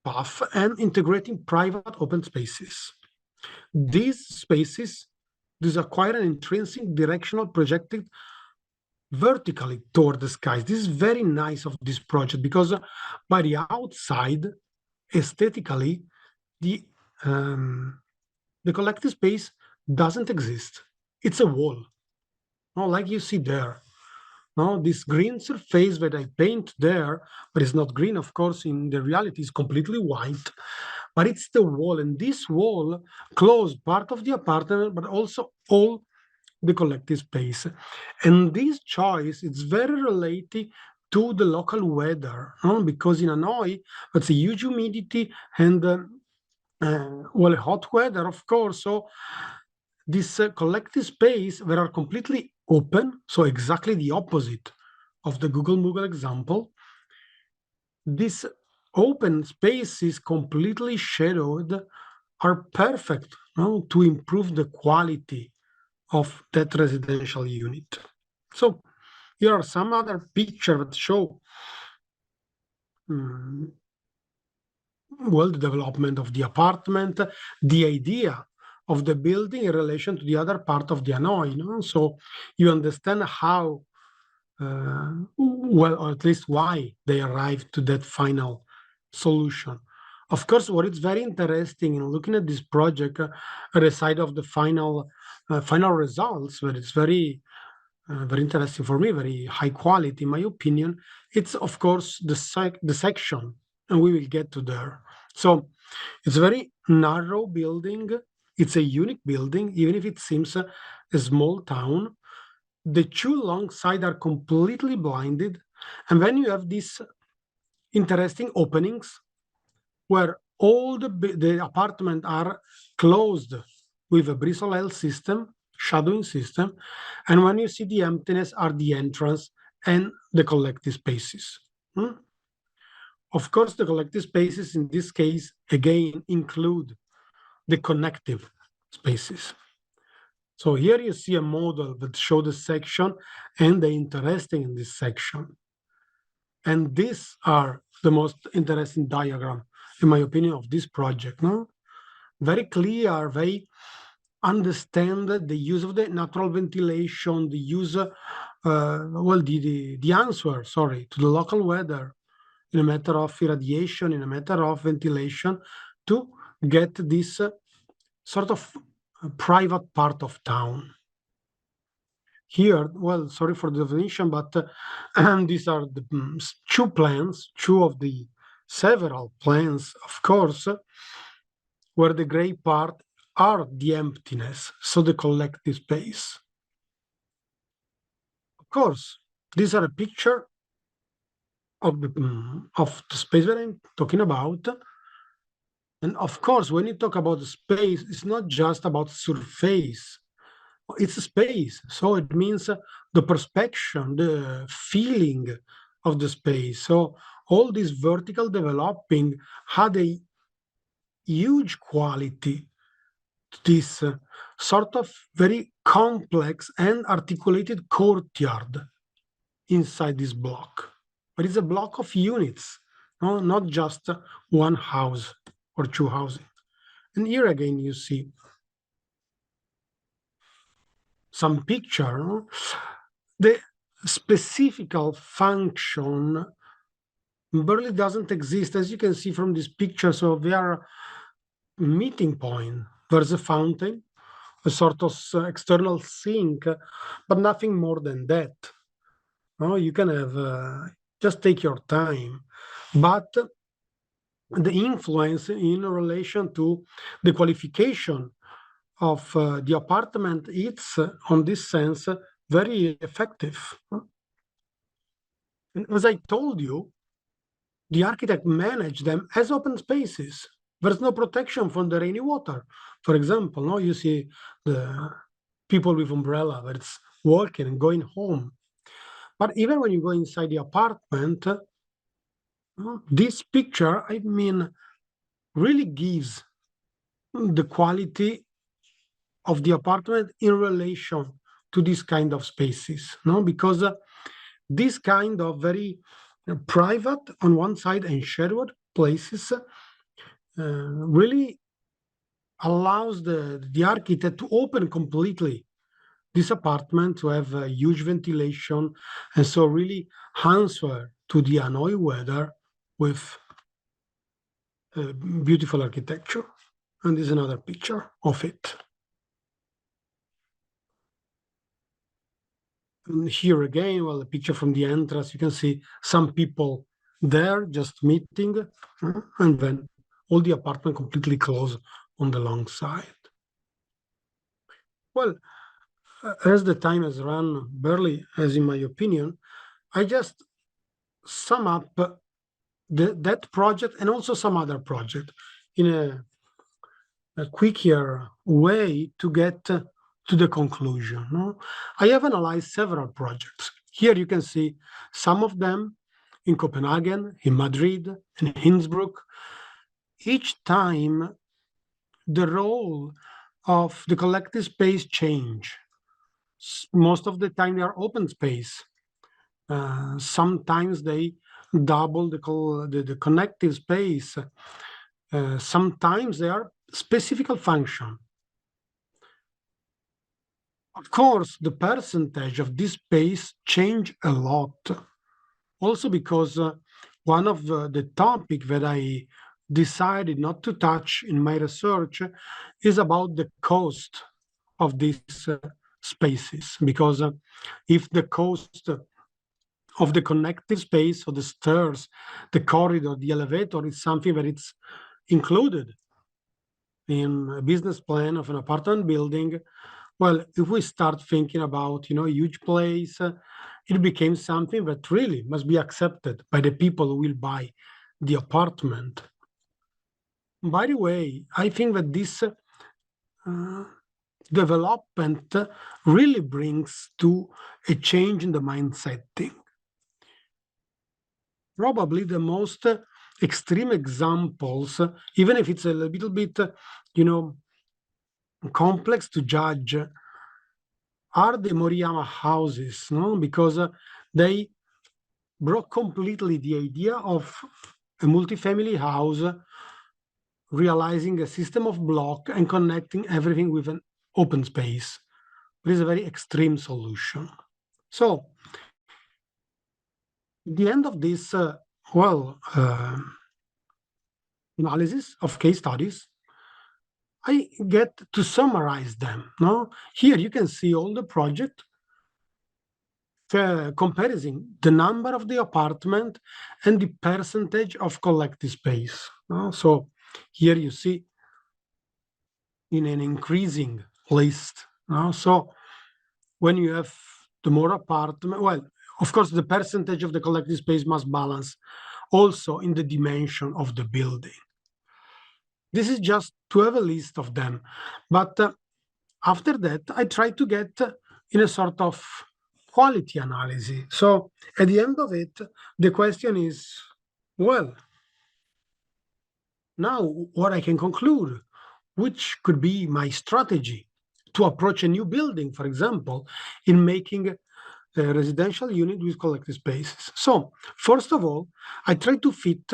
path and integrating private open spaces. These spaces acquire an intrinsic directional projected vertically toward the skies. This is very nice of this project, because by the outside, aesthetically, the collective space doesn't exist. It's a wall, like you see there. This green surface that I paint there, but it's not green, of course, in the reality is completely white, but it's the wall, and this wall closes part of the apartment, but also all the collective space. And this choice is very related to the local weather, because in Hanoi, it's a huge humidity and hot weather, of course. So this collective space that are completely open, so exactly the opposite of the Google Moogle example. This open space is completely shadowed, are perfect to improve the quality of that residential unit. So here are some other pictures that show the development of the apartment, the idea of the building in relation to the other part of the Hanoi. So you understand how, or at least why they arrived to that final solution. Of course, what is very interesting in looking at this project, at the side of the final results, but it's very interesting for me, very high quality, in my opinion. It's of course the section, and we will get to there. So it's a very narrow building. It's a unique building, even if it seems a small town. The two long sides are completely blinded, and then you have these interesting openings where all the apartments are closed with a bristle system, shadowing system, and when you see the emptiness are the entrance and the collective spaces. Of course, the collective spaces in this case, again, include the connective spaces. So here you see a model that shows the section and the interesting in this section. And these are the most interesting diagram, in my opinion, of this project. Very clear, they understand the use of the natural ventilation, the use, the answer, to the local weather in a matter of irradiation, in a matter of ventilation, to get this sort of private part of town. Here, sorry for the definition, but these are the two of the several plans, of course, where the gray part are the emptiness, so the collective space. Of course, these are a picture of the space that I'm talking about. And of course, when you talk about the space, it's not just about surface. It's a space. So it means the perception, the feeling of the space. So all this vertical developing had a huge quality to this sort of very complex and articulated courtyard inside this block. But it's a block of units, not just one house or two houses. And here again, you see some picture. The specific function barely doesn't exist, as you can see from this picture. So they are meeting point. There's a fountain, a sort of external sink, but nothing more than that. You can have, just take your time. But the influence in relation to the qualification of the apartment, it's, on this sense, very effective. And as I told you, the architect managed them as open spaces. There's no protection from the rainy water. For example, you see the people with umbrella that's walking and going home. But even when you go inside the apartment, This picture, I mean, really gives the quality of the apartment in relation to this kind of spaces, no? Because this kind of very private on one side and shared places really allows the architect to open completely this apartment, to have a huge ventilation, and so really answer to the Hanoi weather with beautiful architecture. And this is another picture of it. And here again, well, a picture from the entrance, you can see some people there just meeting, and then all the apartment completely closed on the long side. Well, as the time has run barely, as in my opinion, I just sum up that project and also some other project in a quicker way to get to the conclusion. No? I have analyzed several projects. Here you can see some of them in Copenhagen, in Madrid, in Innsbruck. Each time the role of the collective space change. Most of the time they are open space. Sometimes they double the connective space. Sometimes they are specific function. Of course, the percentage of this space change a lot. Also because one of the topic that I decided not to touch in my research is about the cost of these spaces. Because if the cost of the connective space, or the stairs, the corridor, the elevator is something that it's included in a business plan of an apartment building, well, if we start thinking about, a huge place, it became something that really must be accepted by the people who will buy the apartment. By the way, I think that this development really brings to a change in the mindset thing. Probably the most extreme examples, even if it's a little bit, complex to judge, are the Moriyama houses, no? Because they broke completely the idea of a multifamily house, realizing a system of block and connecting everything with an open space. It is a very extreme solution. So, at the end of this, analysis of case studies, I get to summarize them. No, here you can see all the project, comparison the number of the apartment and the percentage of collective space. No? So here you see in an increasing list. No? So when you have the more apartment, well, of course, the percentage of the collective space must balance also in the dimension of the building. This is just to have a list of them. But after that, I try to get in a sort of quality analysis. So at the end of it, the question is, well, now what I can conclude, which could be my strategy to approach a new building, for example, in making a residential unit with collective spaces. So first of all, I try to fit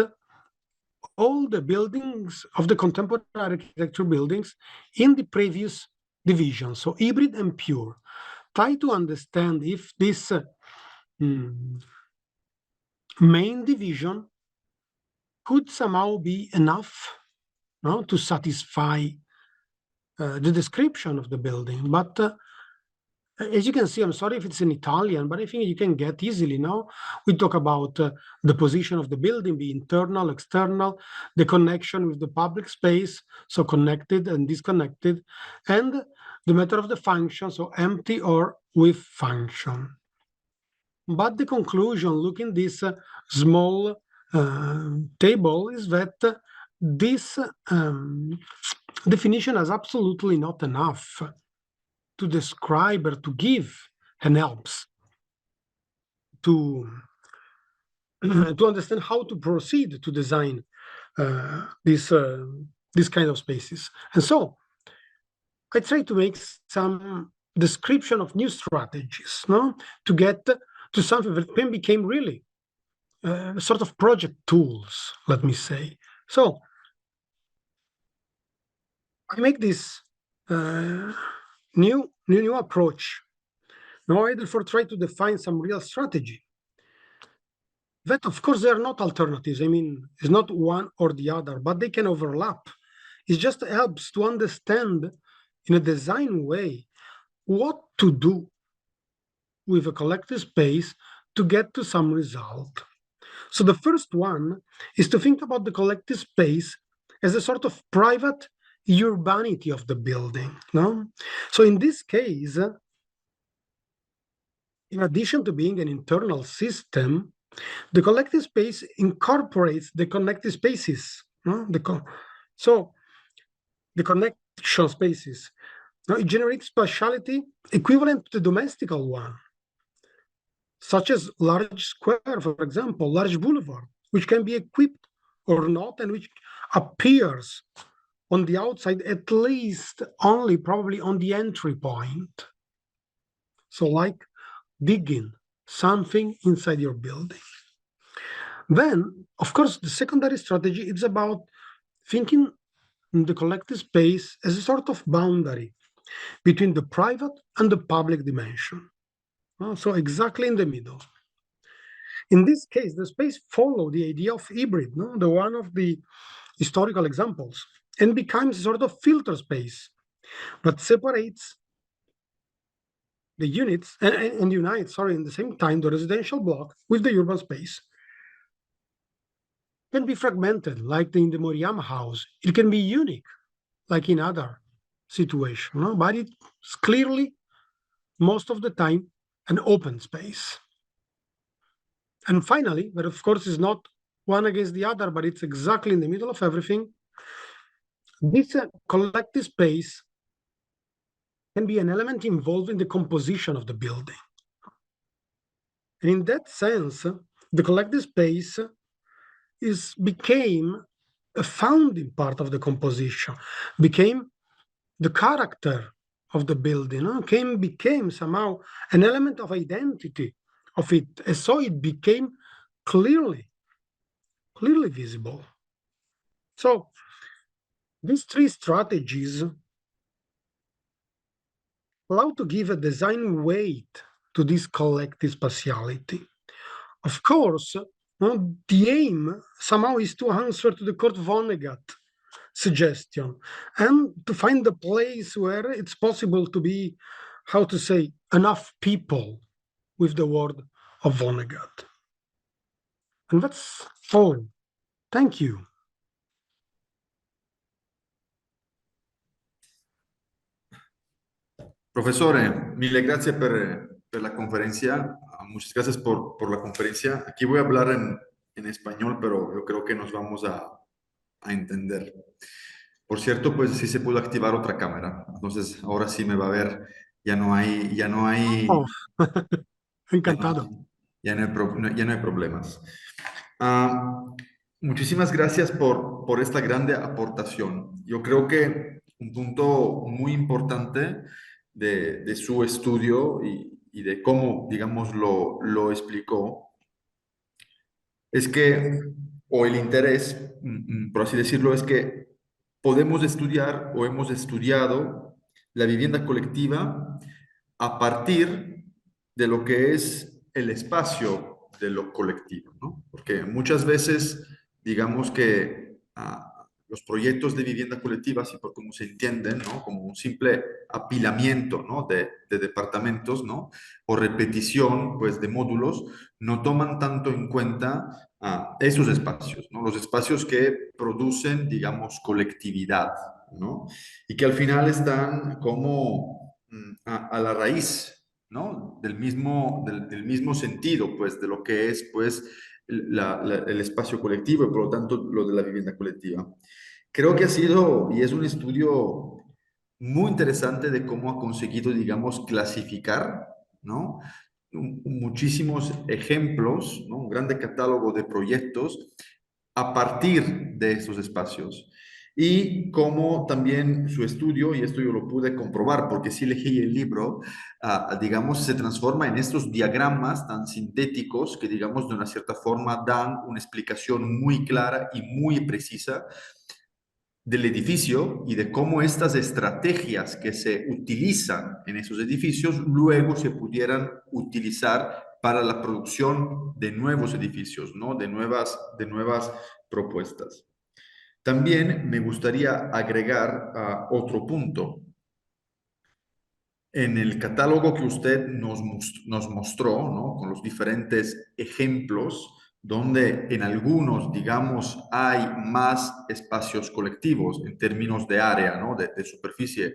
all the buildings of the contemporary architecture buildings in the previous division, so hybrid and pure. Try to understand if this main division could somehow be enough, no, to satisfy the description of the building. But as you can see, I'm sorry if it's in Italian, but I think you can get easily now. We talk about the position of the building, the internal, external, the connection with the public space, so connected and disconnected, and the matter of the function, so empty or with function. But the conclusion, looking this small table, is that this definition is absolutely not enough to describe or to give and helps to to understand how to proceed to design this kind of spaces. And so I try to make some description of new strategies, no, to get to something that then became really sort of project tools, let me say. So I make this new approach. Now I therefore try to define some real strategy. That, of course, they are not alternatives. I mean, it's not one or the other, but they can overlap. It just helps to understand in a design way what to do with a collective space to get to some result. So the first one is to think about the collective space as a sort of private urbanity of the building. No? So in this case, in addition to being an internal system, the collective space incorporates the connected spaces. No? So the connection spaces. Now, it generates spatiality equivalent to the domestical one, such as large square, for example, large boulevard, which can be equipped or not, and which appears on the outside, at least only probably on the entry point. So like digging something inside your building. Then, of course, the secondary strategy is about thinking the collective space as a sort of boundary between the private and the public dimension. So exactly in the middle. In this case, the space follows the idea of hybrid, no? The one of the historical examples, and becomes a sort of filter space that separates the units and unites, sorry, in the same time, the residential block with the urban space. It can be fragmented, like in the Moriam house. It can be unique, like in other situations, no? But it's clearly, most of the time, an open space. And finally, but of course is not one against the other, but it's exactly in the middle of everything, this collective space can be an element involved in the composition of the building. And in that sense, the collective space became a founding part of the composition, became the character of the building, became somehow an element of identity of it. And so it became clearly visible. So these three strategies allow to give a design weight to this collective spatiality. Of course, the aim somehow is to answer to the Kurt Vonnegut suggestion and to find a place where it's possible to be, how to say, enough people with the word of Vonnegut. And that's all. Thank you. Profesore, mille grazie per la conferencia. Muchas gracias por la conferencia. Aquí voy a hablar en español, pero yo creo que nos vamos a entender. Por cierto, pues sí se pudo activar otra cámara. Entonces, ahora sí me va a ver. Ya no hay, Oh, encantado. ya no hay problemas. Muchísimas gracias por esta grande aportación. Yo creo que un punto muy importante de su estudio y de cómo, digamos, lo explicó, es que, o el interés, por así decirlo, es que podemos estudiar o hemos estudiado la vivienda colectiva a partir de lo que es el espacio de lo colectivo, ¿no? Porque muchas veces, digamos que los proyectos de vivienda colectiva, así por como se entienden, ¿no? Como un simple apilamiento, ¿no? de departamentos, ¿no? O repetición, pues, de módulos, no toman tanto en cuenta esos espacios, ¿no? Los espacios que producen, digamos, colectividad, ¿no? Y que al final están como a la raíz, ¿no? Del mismo sentido, pues, de lo que es, pues, el espacio colectivo y por lo tanto lo de la vivienda colectiva. Creo que ha sido y es un estudio muy interesante de cómo ha conseguido, digamos, clasificar, ¿no? muchísimos ejemplos, ¿no? Un grande catálogo de proyectos a partir de estos espacios. Y como también su estudio, y esto yo lo pude comprobar porque sí leí el libro, digamos, se transforma en estos diagramas tan sintéticos que, digamos, de una cierta forma dan una explicación muy clara y muy precisa del edificio y de cómo estas estrategias que se utilizan en esos edificios luego se pudieran utilizar para la producción de nuevos edificios, ¿no? De nuevas propuestas. También me gustaría agregar otro punto. En el catálogo que usted nos mostró, ¿no? Con los diferentes ejemplos, donde en algunos, digamos, hay más espacios colectivos en términos de área, ¿no? De superficie,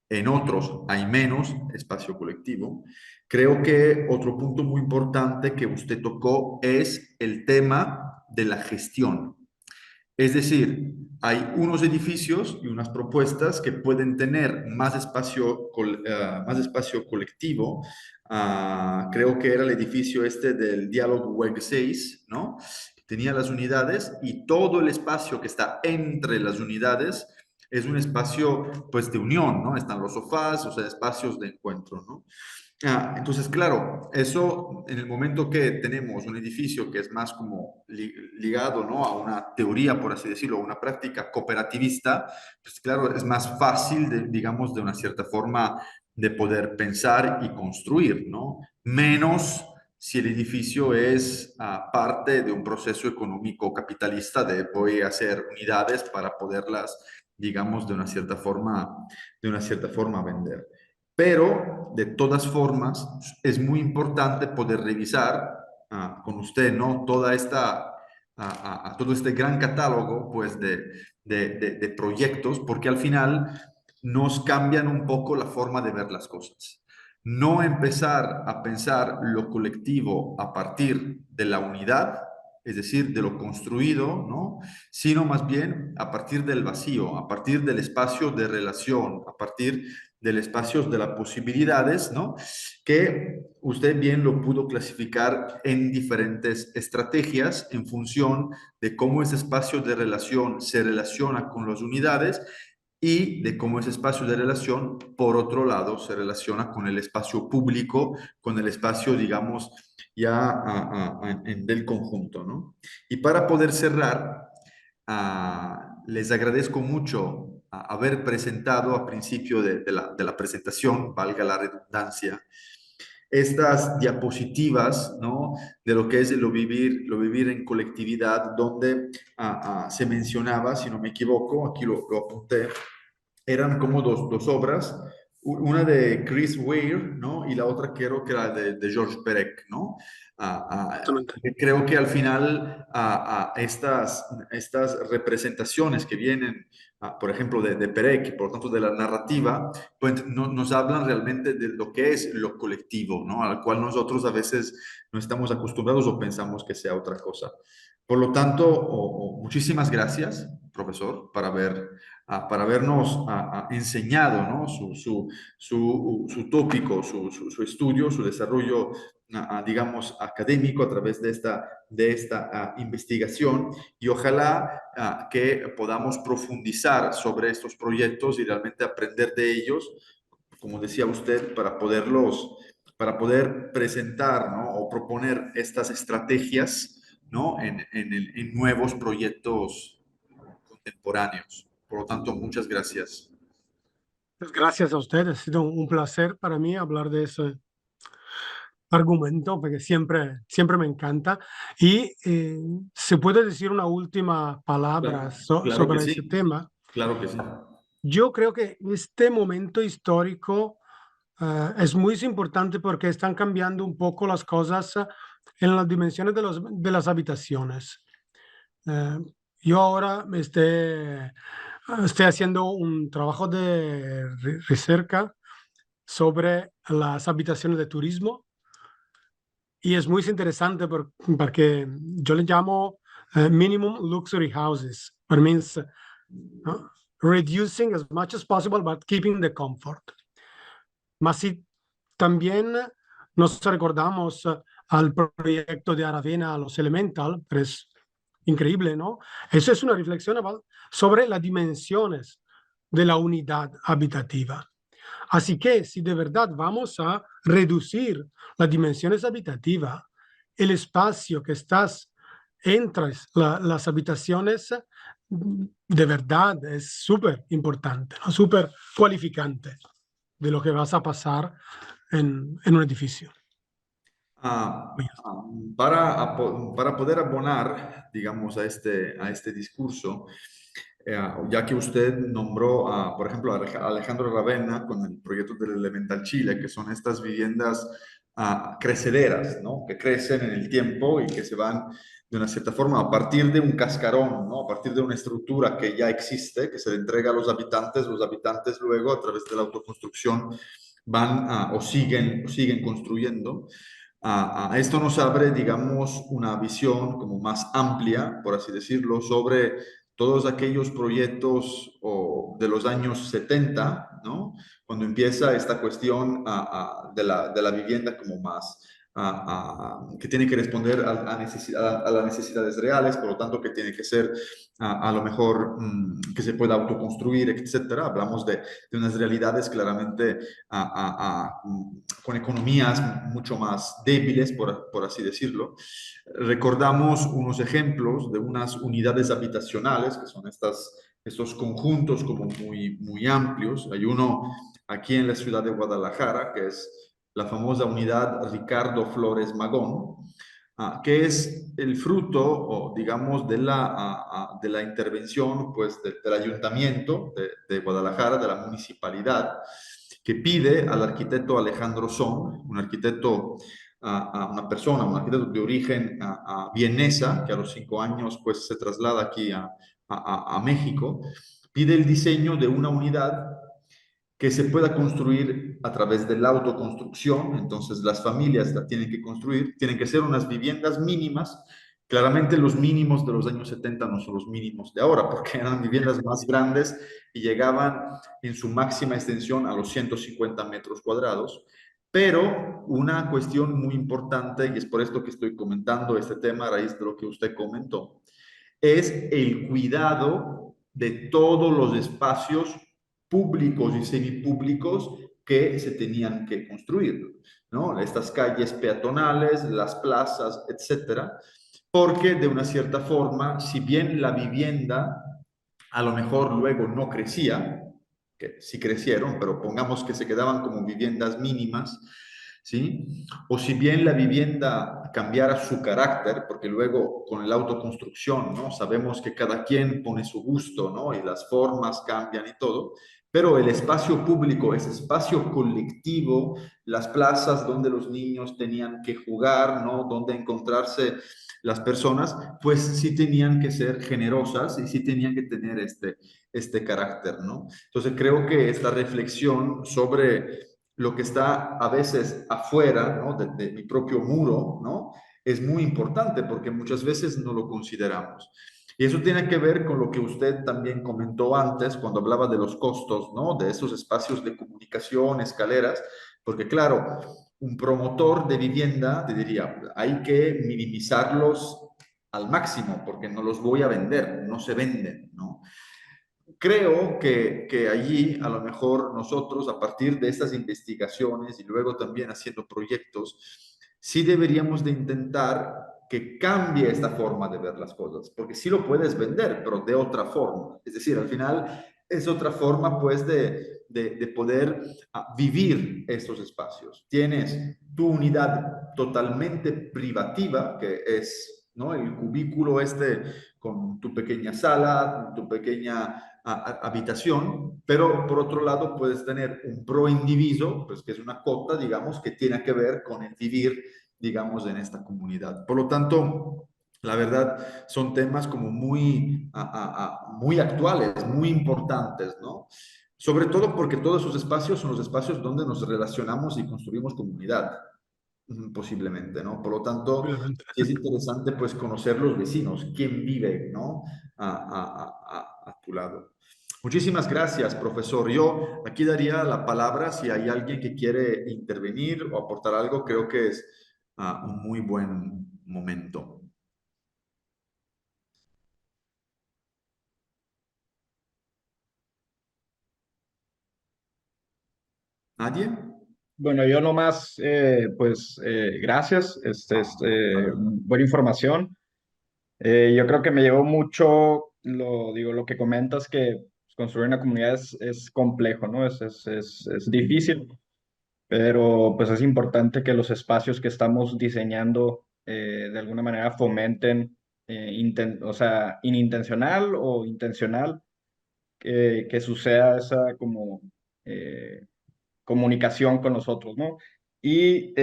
en otros hay menos espacio colectivo. Creo que otro punto muy importante que usted tocó es el tema de la gestión. Es decir, hay unos edificios y unas propuestas que pueden tener más espacio colectivo. Creo que era el edificio este del Diálogo Web 6, ¿no? Tenía las unidades y todo el espacio que está entre las unidades es un espacio, pues, de unión, ¿no? Están los sofás, o sea, espacios de encuentro, ¿no? Entonces, claro, eso en el momento que tenemos un edificio que es más como ligado, ¿no? A una teoría, por así decirlo, a una práctica cooperativista, pues claro, es más fácil, digamos, de una cierta forma de poder pensar y construir, ¿no? Menos si el edificio es parte de un proceso económico capitalista de voy a hacer unidades para poderlas, digamos, de una cierta forma vender. Pero, de todas formas, es muy importante poder revisar con usted, ¿no? Todo este gran catálogo, pues, de proyectos, porque al final nos cambian un poco la forma de ver las cosas. No empezar a pensar lo colectivo a partir de la unidad, es decir, de lo construido, ¿no? Sino más bien a partir del vacío, a partir del espacio de relación, a partir del espacio de las posibilidades, ¿no? Que usted bien lo pudo clasificar en diferentes estrategias en función de cómo ese espacio de relación se relaciona con las unidades y de cómo ese espacio de relación, por otro lado, se relaciona con el espacio público, con el espacio, digamos, ya del conjunto, ¿no? Y para poder cerrar, les agradezco mucho haber presentado a principio de la presentación, valga la redundancia, estas diapositivas, ¿no? De lo que es lo vivir en colectividad, donde se mencionaba, si no me equivoco, aquí lo apunté, eran como dos obras, una de Chris Ware, ¿no? Y la otra creo que era de George Perec, ¿no? Creo que al final estas representaciones que vienen, por ejemplo, de Perec y por lo tanto de la narrativa, pues nos hablan realmente de lo que es lo colectivo, ¿no? Al cual nosotros a veces no estamos acostumbrados o pensamos que sea otra cosa. Por lo tanto, muchísimas gracias, profesor, para habernos enseñado, ¿no? Su tópico, su estudio, su desarrollo, digamos, académico a través de esta investigación, y ojalá que podamos profundizar sobre estos proyectos y realmente aprender de ellos, como decía usted, para poder presentar, ¿no? O proponer estas estrategias, ¿no? En nuevos proyectos contemporáneos. Por lo tanto, muchas gracias. Pues gracias a ustedes, ha sido un placer para mí hablar de ese argumento, porque siempre me encanta. Y se puede decir una última palabra Claro que sobre ese sí, tema. claro que sí. Yo creo que este momento histórico es muy importante porque están cambiando un poco las cosas en las dimensiones de las habitaciones. Eh, yo ahora estoy haciendo un trabajo de recerca sobre las habitaciones de turismo y es muy interesante porque yo le llamo minimum luxury houses, which means reducing as much as possible but keeping the comfort. Mas si también Nos recordamos al proyecto de Aravena, los Elemental, pero es increíble, ¿no? Eso es una reflexión sobre las dimensiones de la unidad habitativa. Así que si de verdad vamos a reducir las dimensiones habitativas, el espacio que estás entre las habitaciones, de verdad es súper importante, ¿no? Súper cualificante de lo que vas a pasar en un edificio. Para poder abonar, digamos, a este discurso, ya que usted nombró, por ejemplo, a Alejandro Ravenna con el proyecto del Elemental Chile, que son estas viviendas crecederas, ¿no? Que crecen en el tiempo y que se van de una cierta forma a partir de un cascarón, ¿no? A partir de una estructura que ya existe, que se le entrega a los habitantes luego a través de la autoconstrucción van o siguen construyendo. Esto nos abre, digamos, una visión como más amplia, por así decirlo, sobre todos aquellos proyectos de los años 70, ¿no? Cuando empieza esta cuestión de la vivienda como más, que tiene que responder a las necesidades reales, por lo tanto que tiene que ser a lo mejor que se pueda autoconstruir, etcétera. Hablamos de unas realidades claramente con economías mucho más débiles, por así decirlo. Recordamos unos ejemplos de unas unidades habitacionales, que son estos conjuntos como muy amplios. Hay uno aquí en la ciudad de Guadalajara, que es la famosa unidad Ricardo Flores Magón, que es el fruto, o digamos, de la intervención pues, del ayuntamiento de Guadalajara, de la municipalidad, que pide al arquitecto Alejandro Son, un arquitecto, un arquitecto de origen vienesa, que a los 5 años pues, se traslada aquí a México, pide el diseño de una unidad que se pueda construir a través de la autoconstrucción. Entonces las familias la tienen que construir, tienen que ser unas viviendas mínimas. Claramente los mínimos de los años 70 no son los mínimos de ahora, porque eran viviendas más grandes y llegaban en su máxima extensión a los 150 metros cuadrados. Pero una cuestión muy importante, y es por esto que estoy comentando este tema a raíz de lo que usted comentó, es el cuidado de todos los espacios públicos y semipúblicos que se tenían que construir, ¿no? Estas calles peatonales, las plazas, etcétera, porque de una cierta forma, si bien la vivienda a lo mejor luego no crecía, que sí crecieron, pero pongamos que se quedaban como viviendas mínimas, ¿sí? O si bien la vivienda cambiara su carácter, porque luego con la autoconstrucción, ¿no? Sabemos que cada quien pone su gusto, ¿no? Y las formas cambian y todo, pero el espacio público, ese espacio colectivo, las plazas donde los niños tenían que jugar, ¿no? Donde encontrarse las personas, pues sí tenían que ser generosas y sí tenían que tener este carácter, ¿no? Entonces creo que esta reflexión sobre lo que está a veces afuera, ¿no? de mi propio muro, ¿no? Es muy importante porque muchas veces no lo consideramos. Y eso tiene que ver con lo que usted también comentó antes cuando hablaba de los costos, ¿no? De esos espacios de comunicación, escaleras, porque claro, un promotor de vivienda te diría, hay que minimizarlos al máximo porque no los voy a vender, no se venden, ¿no? Creo que allí a lo mejor nosotros, a partir de estas investigaciones y luego también haciendo proyectos, sí deberíamos de intentar que cambie esta forma de ver las cosas, porque sí lo puedes vender, pero de otra forma. Es decir, al final es otra forma pues de poder vivir estos espacios. Tienes tu unidad totalmente privativa, que es, ¿no? El cubículo este con tu pequeña sala, tu pequeña habitación, pero por otro lado puedes tener un pro-indiviso, pues que es una cota, digamos, que tiene que ver con el vivir, digamos, en esta comunidad. Por lo tanto, la verdad, son temas como muy actuales, muy importantes, ¿no? Sobre todo porque todos esos espacios son los espacios donde nos relacionamos y construimos comunidad, posiblemente, ¿no? Por lo tanto, Obviamente. sí es interesante, pues, conocer los vecinos, quién vive, ¿no? A tu lado. Muchísimas gracias, profesor. Yo aquí daría la palabra si hay alguien que quiere intervenir o aportar algo, creo que es un muy buen momento. ¿Nadie? Bueno, yo nomás, gracias, buena información. Yo creo que me llevó mucho, lo que comentas, que construir una comunidad es complejo, ¿no? Es difícil, pero pues es importante que los espacios que estamos diseñando de alguna manera fomenten, o sea, inintencional o intencional, que suceda esa como comunicación con nosotros, ¿no? Y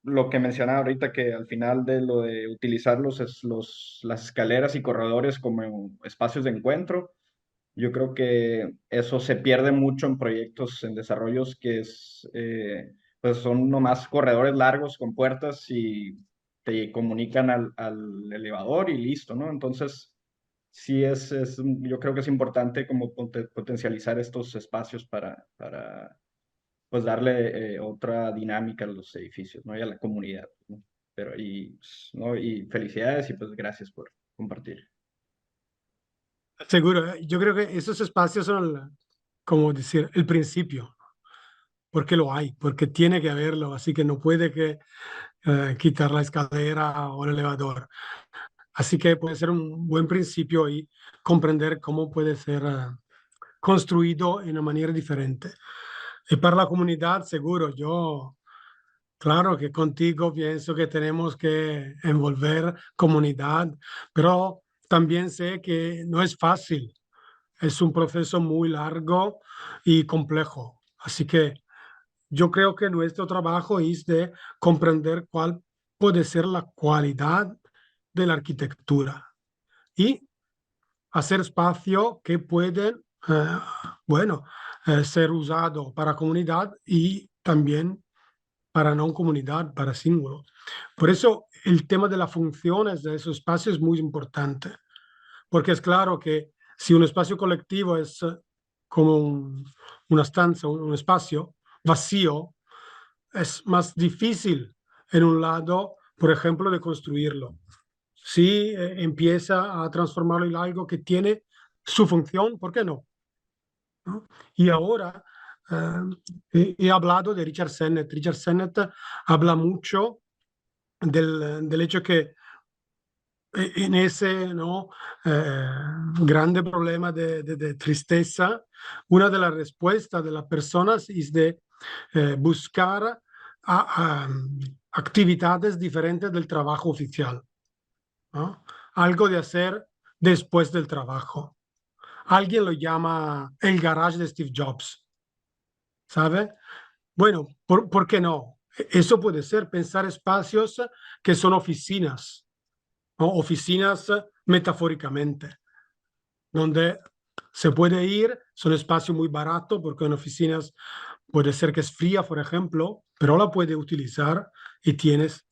lo que mencionaba ahorita, que al final de lo de utilizar las escaleras y corredores como espacios de encuentro, yo creo que eso se pierde mucho en proyectos, en desarrollos pues son nomás corredores largos con puertas y te comunican al elevador y listo, ¿no? Entonces, sí yo creo que es importante como potencializar estos espacios para pues darle otra dinámica a los edificios, ¿no? Y a la comunidad, ¿no? Pero, ¿no? Y felicidades y pues gracias por compartir. Seguro, yo creo que esos espacios son, como decir, el principio, porque lo hay, porque tiene que haberlo, así que no puede que quitar la escalera o el elevador. Así que puede ser un buen principio y comprender cómo puede ser construido en una manera diferente. Y para la comunidad, seguro, yo, claro que contigo pienso que tenemos que envolver comunidad, pero también sé que no es fácil. Es un proceso muy largo y complejo. Así que yo creo que nuestro trabajo es de comprender cuál puede ser la cualidad de la arquitectura y hacer espacio que pueden, bueno, ser usado para comunidad y también para no comunidad, para símbolo. Por eso el tema de las funciones de esos espacios es muy importante, porque es claro que si un espacio colectivo es como una estancia, un espacio vacío, es más difícil en un lado, por ejemplo, de construirlo. Si empieza a transformarlo en algo que tiene su función, ¿por qué no? ¿No? Y ahora he hablado de Richard Sennett. Richard Sennett habla mucho del hecho que en ese, ¿no? Grande problema de tristeza, una de las respuestas de las personas es de buscar actividades diferentes del trabajo oficial, ¿no? Algo de hacer después del trabajo. Alguien lo llama el garage de Steve Jobs, ¿sabe? Bueno, ¿por qué no? Eso puede ser pensar espacios que son oficinas, ¿no? Oficinas metafóricamente, donde se puede ir, son espacios muy baratos, porque en oficinas puede ser que es fría, por ejemplo, pero la puede utilizar y tienes